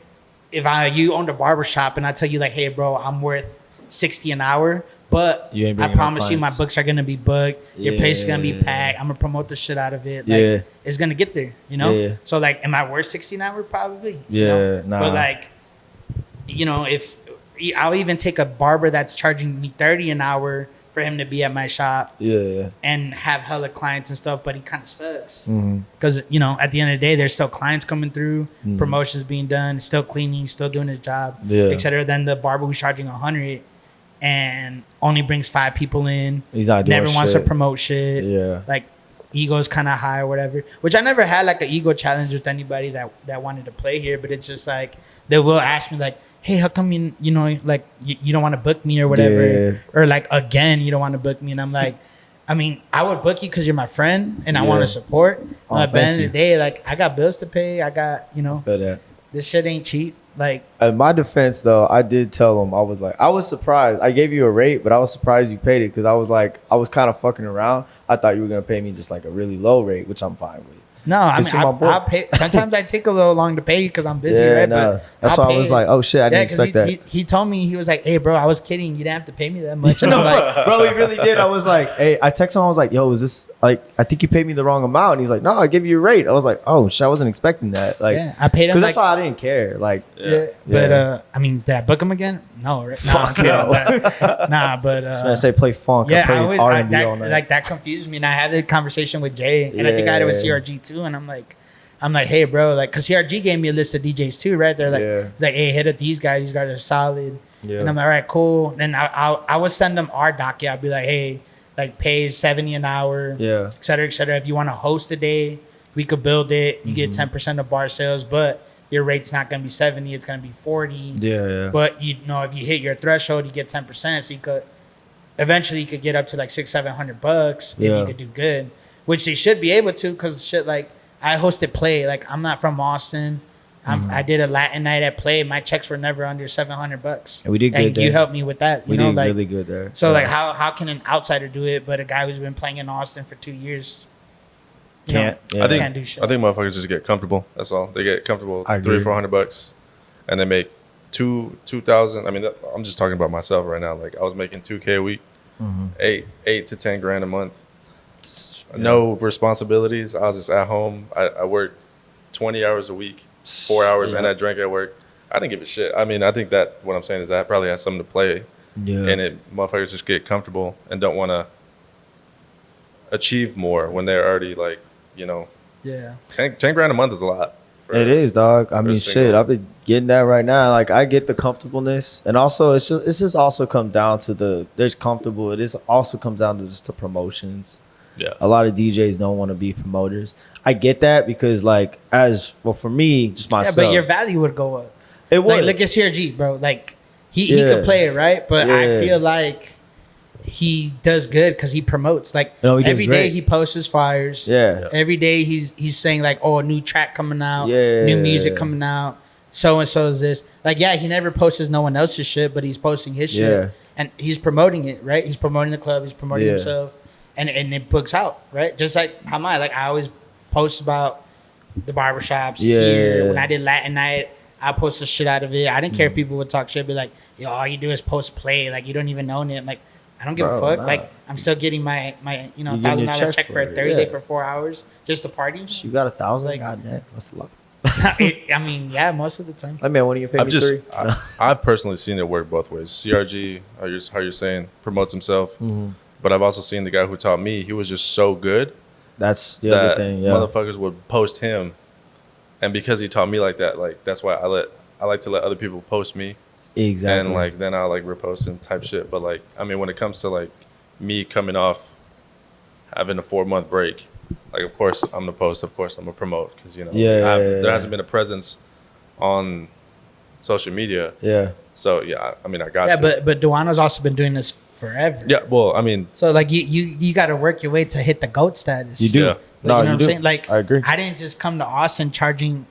you owned a barbershop and I tell you like, hey, bro, I'm worth $60 an hour, but I promise you my books are gonna be booked. Your place is gonna be packed. I'm gonna promote the shit out of it. Like it's gonna get there, you know? Yeah. So like, am I worth $60 an hour? Probably. Yeah, you know? nah. But like, you know, if I'll even take a barber that's charging me $30 an hour for him to be at my shop, and have hella clients and stuff, but he kind of sucks because you know at the end of the day there's still clients coming through, promotions being done, still cleaning, still doing his job, etc. Than the barber who's charging $100 and only brings 5 people in, he's not doing never wants to promote shit, like ego's kind of high or whatever, which I never had like an ego challenge with anybody that wanted to play here, but it's just like they will ask me like, hey, how come you know like you don't want to book me or whatever, or like again you don't want to book me, and I'm like, I mean, I would book you because you're my friend and I want to support. At the end of the day, like I got bills to pay, I got this shit ain't cheap. Like, in my defense though, I did tell him, I was surprised. I gave you a rate, but I was surprised you paid it because I was kind of fucking around. I thought you were gonna pay me just like a really low rate, which I'm fine with. No, I mean, I'll pay. Sometimes I take a little long to pay because I'm busy, right? But that's why I was like, oh shit, I didn't expect that. He told me, he was like, hey, bro, I was kidding. You didn't have to pay me that much. And I'm like, bro, he really did. I was like, hey, I texted him. I was like, yo, is this like, I think you paid me the wrong amount. And he's like, no, I give you a rate. I was like, oh shit, I wasn't expecting that. Like, I paid him. Because that's why I didn't care. Like, but I mean, did I book him again? No, right? Fuck no. But this man say play funk. Yeah, I play R&B all night. Like that confused me, and I had the conversation with Jay, and I think I had it with CRG too, and I'm like, hey, bro, like, cause CRG gave me a list of DJs too, right? They're like, hey, hit up these guys. These guys are solid. Yeah. And I'm like, all right, cool. Then I would send them our docket. I'd be like, hey, like, pays $70 an hour, et cetera, et cetera. If you want to host a day, we could build it. You get 10% of bar sales, but your rate's not gonna be 70. It's gonna be 40. Yeah. But you know, if you hit your threshold, you get 10%. So you could eventually get up to like $600-700 if you could do good, which they should be able to, because shit, like, I hosted Play. Like, I'm not from Austin. I did a Latin night at Play. My checks were never under $700. And we did good. And you helped me with that. You know, did like, really good there. So like, how can an outsider do it, but a guy who's been playing in Austin for 2 years can't? Can't do shit. I think motherfuckers just get comfortable. That's all. They get comfortable. $300-400, and they make $2,000. I mean, I'm just talking about myself right now. Like, I was making $2K a week, $8 to $10 a month. No responsibilities. I was just at home. I worked 20 hours a week, 4 hours, and I drank at work. I didn't give a shit. I mean, I think that what I'm saying is that probably has something to play in it. Motherfuckers just get comfortable and don't want to achieve more when they're already, like, you know, 10 grand a month is a lot. It is, dog. I mean, shit, I've been getting that right now. Like, I get the comfortableness, and also it's just also come down to there's comfortable. It is also comes down to just the promotions. Yeah, a lot of DJs don't want to be promoters. I get that because, like, for me, just myself. Yeah, but your value would go up. It would. Like, look at CRG, bro. Like, he could play it, right? But I feel like he does good because he promotes. Like, every day he posts his flyers. Yeah. Every day he's saying, like, oh, a new track coming out. New music coming out. So-and-so is this. Like, he never posts no one else's shit, but he's posting his shit. And he's promoting it, right? He's promoting the club. He's promoting himself. And it books out, right? Just like how I always post about the barbershops here. When I did Latin night, I post the shit out of it. I didn't care if people would talk shit, be like, yo, all you do is post Play. Like, you don't even own it. Like, I don't give a fuck. Nah. Like, I'm still getting my $1,000 check for a Thursday for 4 hours just to party. You got 1,000? Like, God damn, that's a lot. I mean, most of the time. I mean, when do you pay me three? I've personally seen it work both ways. CRG, how you're saying, promotes himself. But I've also seen the guy who taught me, he was just so good. That's the other thing, motherfuckers would post him. And because he taught me like that, like, that's why I like to let other people post me. Exactly. And, like, then I'll, like, repost and type shit. But, like, I mean, when it comes to, like, me coming off having a 4-month break, like, of course I'm gonna post, of course I'm gonna promote, because, you know, there hasn't been a presence on social media. Yeah. So I mean, I got to. Yeah, but Duano's also been doing this forever. Yeah, well, I mean, so, like, you got to work your way to hit the GOAT status. You do. Yeah. Like, you know what I'm saying? Like, I agree. I didn't just come to Austin charging,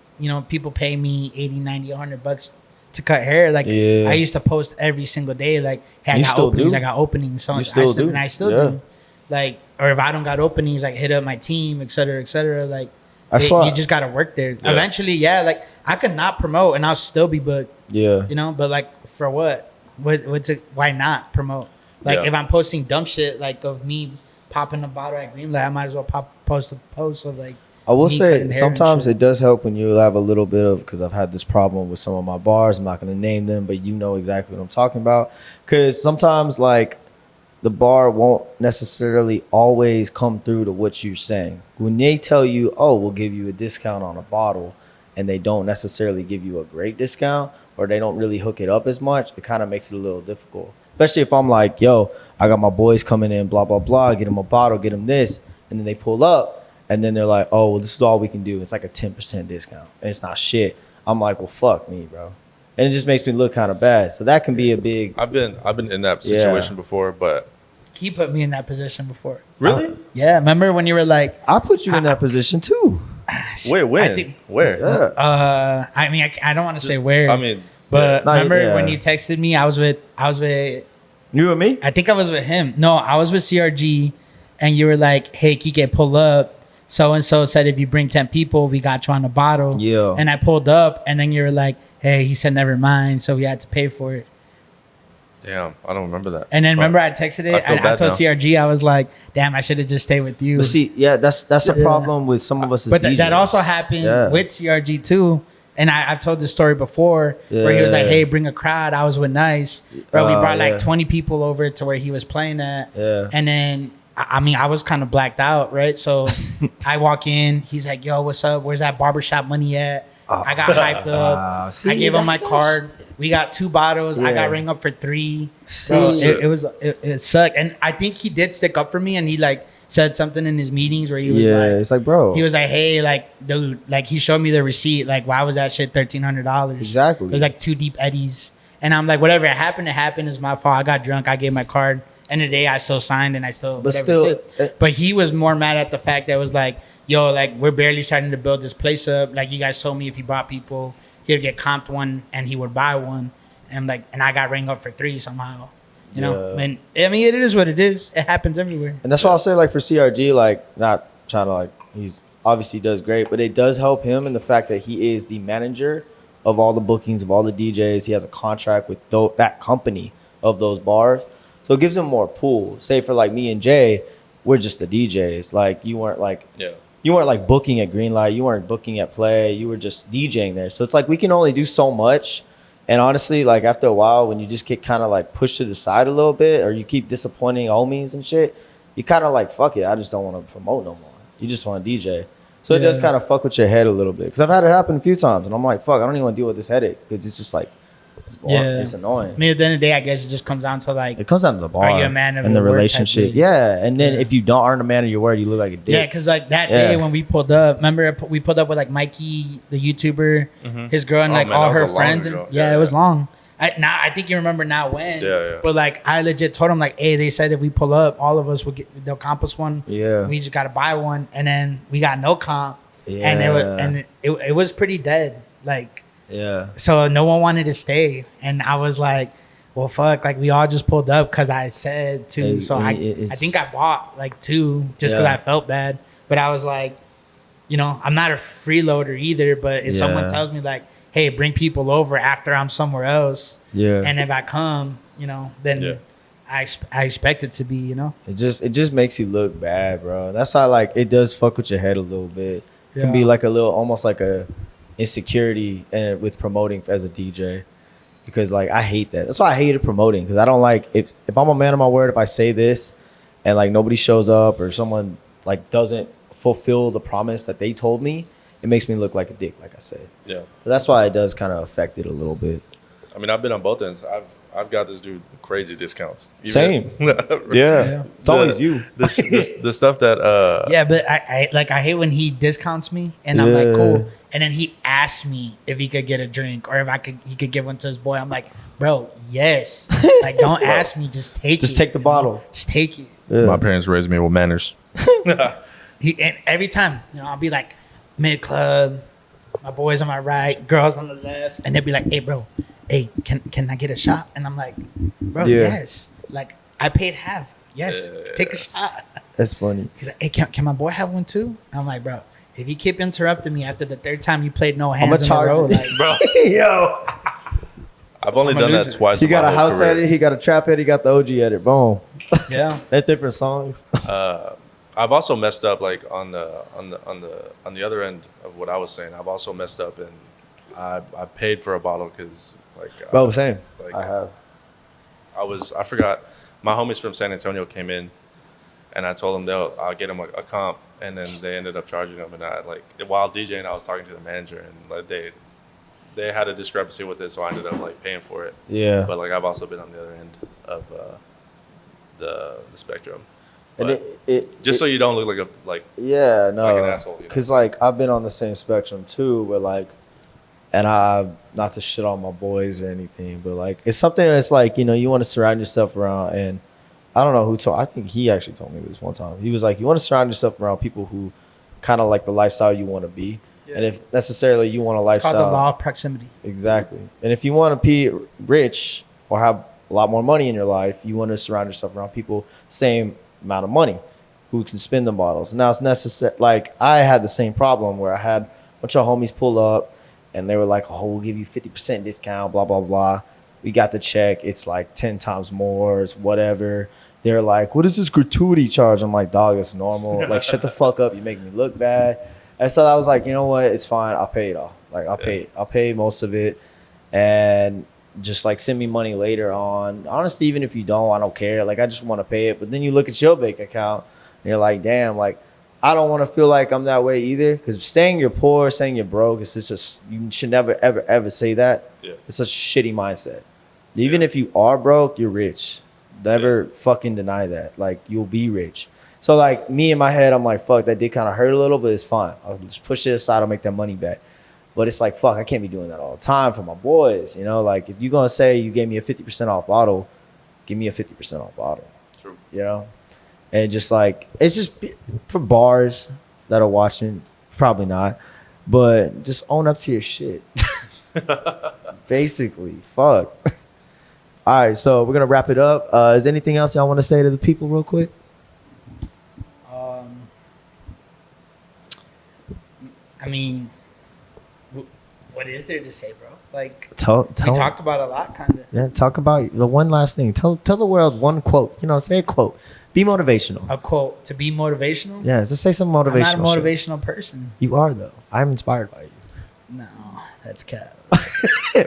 people pay me $80, $90, $100 to cut hair. Like, I used to post every single day. Like, hey, I got openings. So I still do. Like, or if I don't got openings, like, hit up my team, et cetera, et cetera. Like, you just got to work there. Yeah. Eventually, like, I could not promote and I'll still be booked. Yeah. But, like, for what? What's it? Why not promote? Like, if I'm posting dumb shit, like, of me popping a bottle at Greenlight, I might as well post a post of, like, I will say sometimes it does help when you have a little bit of, because I've had this problem with some of my bars. I'm not going to name them, but you know exactly what I'm talking about. Because sometimes, like, the bar won't necessarily always come through to what you're saying. When they tell you, oh, we'll give you a discount on a bottle, and they don't necessarily give you a great discount, or they don't really hook it up as much, it kind of makes it a little difficult. Especially if I'm like, yo, I got my boys coming in, blah, blah, blah, get them a bottle, get them this, and then they pull up, and then they're like, oh, well, this is all we can do. It's like a 10% discount, and it's not shit. I'm like, well, fuck me, bro. And it just makes me look kind of bad. So that can be a big... I've been in that situation before, but... He put me in that position before. Really? Yeah. Remember when you were like... I put you in that position, too. Wait, when? Where? Yeah. I mean, I don't want to say where. I mean... But remember when you texted me, I was with... You and me? I think I was with him. No, I was with CRG, and you were like, hey, Kike, pull up. so and so said if you bring 10 people, we got you on the bottle. Yeah. And I pulled up, and then you were like, hey, he said never mind, so we had to pay for it. Damn, I don't remember that. And then remember I texted it, and I told CRG, I was like, damn, I should have just stayed with you. But see, yeah, that's a problem with some of us as But DJs. that also happened with CRG too. And I've told this story before where he was like, hey, bring a crowd. I was with Nice. Bro, we brought like 20 people over to where he was playing at. Yeah. And then, I mean, I was kind of blacked out, right? So I walk in. He's like, yo, what's up? Where's that barbershop money at? I got hyped up. I gave him my card. We got 2 bottles. I got ring up for 3. So it sucked. And I think he did stick up for me, and he like said something in his meetings where he was like, it's like, bro. He was like, hey, like, dude, like he showed me the receipt. Like, why was that shit $1,300? Exactly. It was like 2 deep eddies. And I'm like, whatever, it happened. It was my fault. I got drunk. I gave my card. End of the day, I still signed, and I still, but he was more mad at the fact that it was like, yo, like, we're barely starting to build this place up. Like, you guys told me if he brought people, he'd get comped one and he would buy one. And like, and I got ring up for 3 somehow. You know, and I mean, it is what it is. It happens everywhere. And that's why I'll say, like, for CRG, like, not trying to, like, he's obviously does great, but it does help him in the fact that he is the manager of all the bookings, of all the DJs. He has a contract with that company of those bars. So it gives him more pull. Say for, like, me and Jay, we're just the DJs. Like, you weren't, like, you weren't, like, booking at Greenlight. You weren't booking at Play. You were just DJing there. So it's like we can only do so much. And honestly, like, after a while, when you just get kind of like pushed to the side a little bit, or you keep disappointing homies and shit, you kind of like, fuck it, I just don't want to promote no more. You just want to DJ. So it does kind of fuck with your head a little bit. Because I've had it happen a few times, and I'm like, fuck, I don't even want to deal with this headache. Because it's just like, it's boring. It's annoying. I mean, at the end of the day, I guess it just comes down to like, it comes down to the bar. Are you a man of and your the word relationship. Yeah. And then if you aren't a man of your word, you look like a dick. Yeah, because like that day when we pulled up, remember we pulled up with like Mikey, the YouTuber, his girl, and like all her friends. And, it was long. I think you remember now when. Yeah. But like I legit told him like, hey, they said if we pull up, all of us they'll comp us one. Yeah. We just gotta buy one, and then we got no comp. Yeah. And it was pretty dead. Like. Yeah. So no one wanted to stay, and I was like, well, fuck. Like we all just pulled up because I said to. So I think I bought like 2 just because I felt bad. But I was like, you know, I'm not a freeloader either. But if someone tells me like, hey, bring people over after I'm somewhere else. Yeah. And if I come, you know, then I expect it to be, you know. It just makes you look bad, bro. That's how like it does fuck with your head a little bit. It can be like a little, almost like a insecurity and with promoting as a DJ, because like I hate that. That's why I hated promoting, because I don't like if I'm a man of my word, if I say this and like nobody shows up or someone like doesn't fulfill the promise that they told me, it makes me look like a dick, like I said. Yeah. So that's why it does kind of affect it a little bit. I mean, I've been on both ends. I've got this dude crazy discounts. Same. Yeah. It's always you. The stuff that but I hate when he discounts me and I'm like, cool. And then he asked me if he could get a drink or if he could give one to his boy. I'm like, bro, yes. Like, don't ask me, just take it. Just take the bottle. Know? Just take it. Yeah. My parents raised me with manners. And every time, you know, I'll be like mid club, my boys on my right, girls on the left, and they'll be like, hey bro, hey, can I get a shot? And I'm like, bro, yes. Like I paid half. Yes, take a shot. That's funny. He's like, hey, can my boy have one too? I'm like, bro, if you keep interrupting me after the 3rd time you played no hands in the road, like, bro, yo. I've only done that twice. He got a house edit, he got a trap edit, he got the OG edit. Boom. Yeah, they're different songs. I've also messed up like on the other end of what I was saying. I've also messed up and I paid for a bottle because like same. Like, I have. I forgot. My homies from San Antonio came in, and I told them I'll get them a comp, and then they ended up charging them. And I like while DJing, I was talking to the manager, and like they had a discrepancy with it, so I ended up like paying for it. Yeah. But like I've also been on the other end of the spectrum. And so you don't look like an asshole. Because like I've been on the same spectrum too, where like, and I not to shit on my boys or anything, but like it's something that's like, you know, you want to surround yourself around, and I don't know who told. I think he actually told me this one time. He was like, you want to surround yourself around people who kind of like the lifestyle you want to be, and if necessarily you want a lifestyle, it's called the law of proximity. Exactly. And if you want to be rich or have a lot more money in your life, you want to surround yourself around people same amount of money. who can spin the bottles. Now it's necessary. Like I had the same problem where I had a bunch of homies pull up, and they were like, "Oh, we'll give you 50% discount." Blah blah blah. We got the check. It's like 10 times more. It's whatever. They're like, "What is this gratuity charge?" I'm like, "Dog, it's normal. Like, shut the fuck up. You make me look bad." And so I was like, "You know what? It's fine. I'll pay it all. Like, I'll pay most of it, and just like send me money later on. Honestly, even if you don't, I don't care. Like, I just want to pay it." But then you look at your bank account, and you're like, "Damn, like, I don't want to feel like I'm that way either." Because saying you're poor, saying you're broke, it's just you should never, ever, ever say that. Yeah. It's such a shitty mindset. Even if you are broke, you're rich. Never fucking deny that. Like, you'll be rich. So, like, me in my head, I'm like, fuck, that did kind of hurt a little, but it's fine. I'll just push it aside. I'll make that money back. But it's like, fuck, I can't be doing that all the time for my boys. You know, like, if you're going to say you gave me a 50% off bottle, give me a 50% off bottle. True. You know? And just like, it's just for bars that are watching, probably not. But just own up to your shit. Basically, fuck. All right, so we're going to wrap it up. Is there anything else y'all want to say to the people real quick? I mean, what is there to say, bro? Like, we talked about a lot, kind of. Yeah, talk about the one last thing. Tell the world one quote. You know, say a quote. Be motivational. A quote to be motivational? Yeah, just say some motivational. I'm not a motivational person. You are, though. I'm inspired by you. No, that's cap.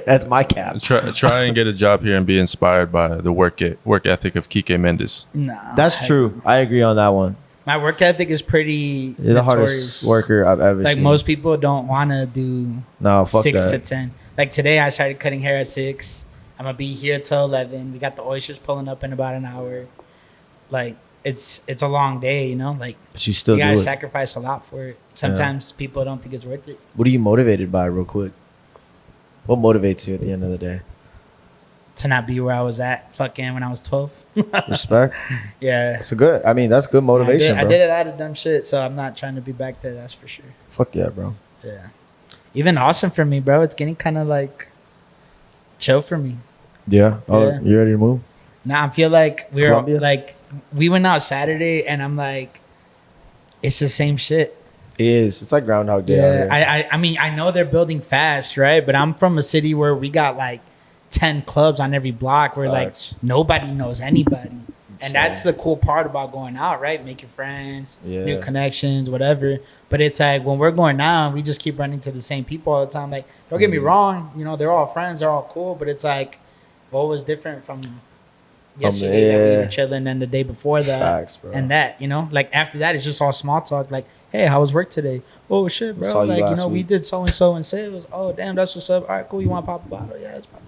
That's my cap. Try and get a job here and be inspired by the work ethic of Kike Mendez. No, that's true. I agree on that one. My work ethic is pretty. You're the hardest worker I've ever seen. Like, most people don't want to do 6 to 10. Like, today I started cutting hair at 6. I'm gonna be here till 11. We got the oysters pulling up in about an hour. Like, it's a long day, you know. Like, but you still gotta sacrifice a lot for it. Sometimes people don't think it's worth it. What are you motivated by, real quick? What motivates you at the end of the day? To not be where I was at fucking when I was 12. Respect. Yeah. That's that's good motivation, I did a lot of dumb shit, so I'm not trying to be back there, that's for sure. Fuck yeah, bro. Yeah. Even Austin for me, bro. It's getting kind of like chill for me. Yeah. Oh, yeah. You ready to move? Nah, I feel like we went out Saturday, and I'm like, it's the same shit. It is. It's like Groundhog Day. Yeah. I mean, I know they're building fast, right? But I'm from a city where we got like 10 clubs on every block where like nobody knows anybody. And that's the cool part about going out, right? Making friends, new connections, whatever. But it's like when we're going out, we just keep running to the same people all the time. Like, don't get me wrong, you know, they're all friends, they're all cool, but it's like, what was different from yesterday that we were chilling and the day before that? Facts, bro. And that, you know, like after that, it's just all small talk. Like, hey, how was work today? Oh shit, bro. Like, you know, we did so and so in sales. Oh damn, that's what's up. All right, cool. You want to pop a bottle? Yeah, it's pop.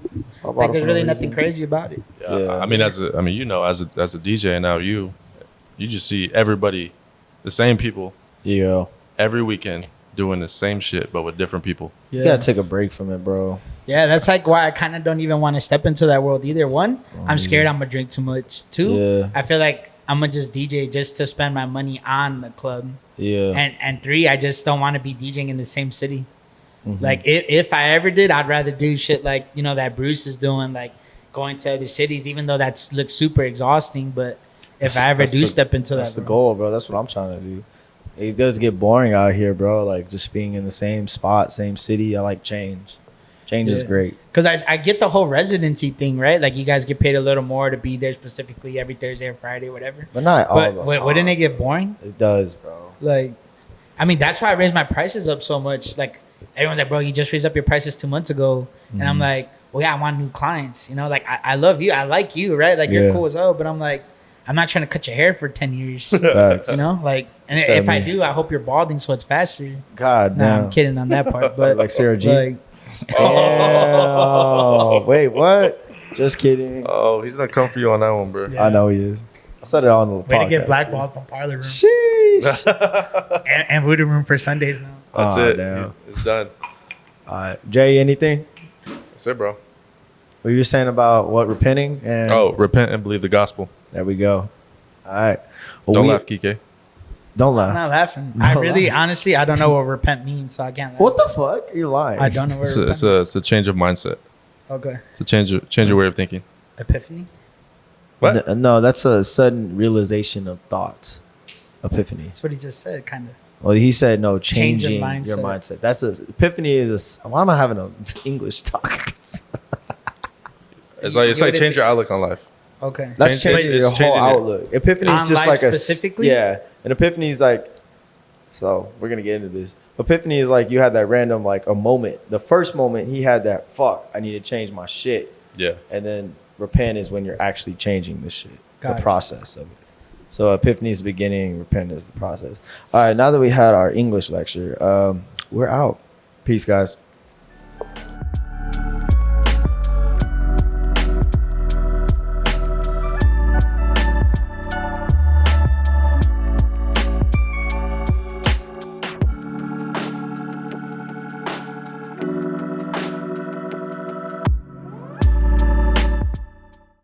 Like, there's really nothing crazy about it. Yeah. I mean, as a DJ now, you just see everybody, the same people. Yeah. Every weekend doing the same shit, but with different people. Yeah. You gotta take a break from it, bro. Yeah, that's like why I kind of don't even want to step into that world either. One, I'm scared I'm gonna drink too much. Two, I feel like I'm gonna just DJ just to spend my money on the club. Yeah. And three, I just don't want to be DJing in the same city. Mm-hmm. Like, if I ever did, I'd rather do shit like, you know, that Bruce is doing, like going to other cities, even though that looks super exhausting. But if I ever do step into that, that's the goal, bro. That's what I'm trying to do. It does get boring out here, bro. Like, just being in the same spot, same city. I like change. Change is great. Because I get the whole residency thing, right? Like, you guys get paid a little more to be there specifically every Thursday or Friday, whatever. But not all the time. Wouldn't it get boring? It does, bro. Like, I mean, that's why I raised my prices up so much. Like, everyone's like, bro, you just raised up your prices 2 months ago. Mm-hmm. And I'm like, well, yeah, I want new clients. You know, like, I love you. I like you, right? Like, you're cool as hell. But I'm like, I'm not trying to cut your hair for 10 years. Facts. You know? Like, and if I do, I hope you're balding so it's faster. God, no. I'm kidding on that part. But like Sarah G. Like, oh, wait, what? Just kidding. Oh, he's not come for you on that one, bro. Yeah. I know he is. I said it on the podcast. Way to get blackballed from Parlor Room. Sheesh. and Voodoo Room for Sundays now. That's it. Damn. It's done. All right. Jay, anything? That's it, bro. What you were saying about what? Repenting? And repent and believe the gospel. There we go. All right. Well, don't laugh, Kike. Don't laugh. I'm not laughing. Honestly, I don't know what repent means, so I can't laugh. What the fuck? You're lying. I don't know what repent means. It's a change of mindset. Okay. It's a change your way of thinking. Epiphany? What? No, that's a sudden realization of thoughts. epiphany. That's what he just said, kind of. Well, he said no, Change changing your your mindset. mindset. That's a epiphany is a. Why am I having a English talk? It's like change your outlook on life. Okay. That's changing it's your whole changing it. outlook. Epiphany is On just life like specifically? yeah. An epiphany is like. So we're gonna get into this. Epiphany is like you had that random like a moment. The first moment he had that fuck. I need to change my shit. Yeah. And then repent is when you're actually changing the shit. Got the it. process of it. So epiphany is the beginning. Repent is the process. All right. Now that we had our English lecture, we're out. Peace, guys.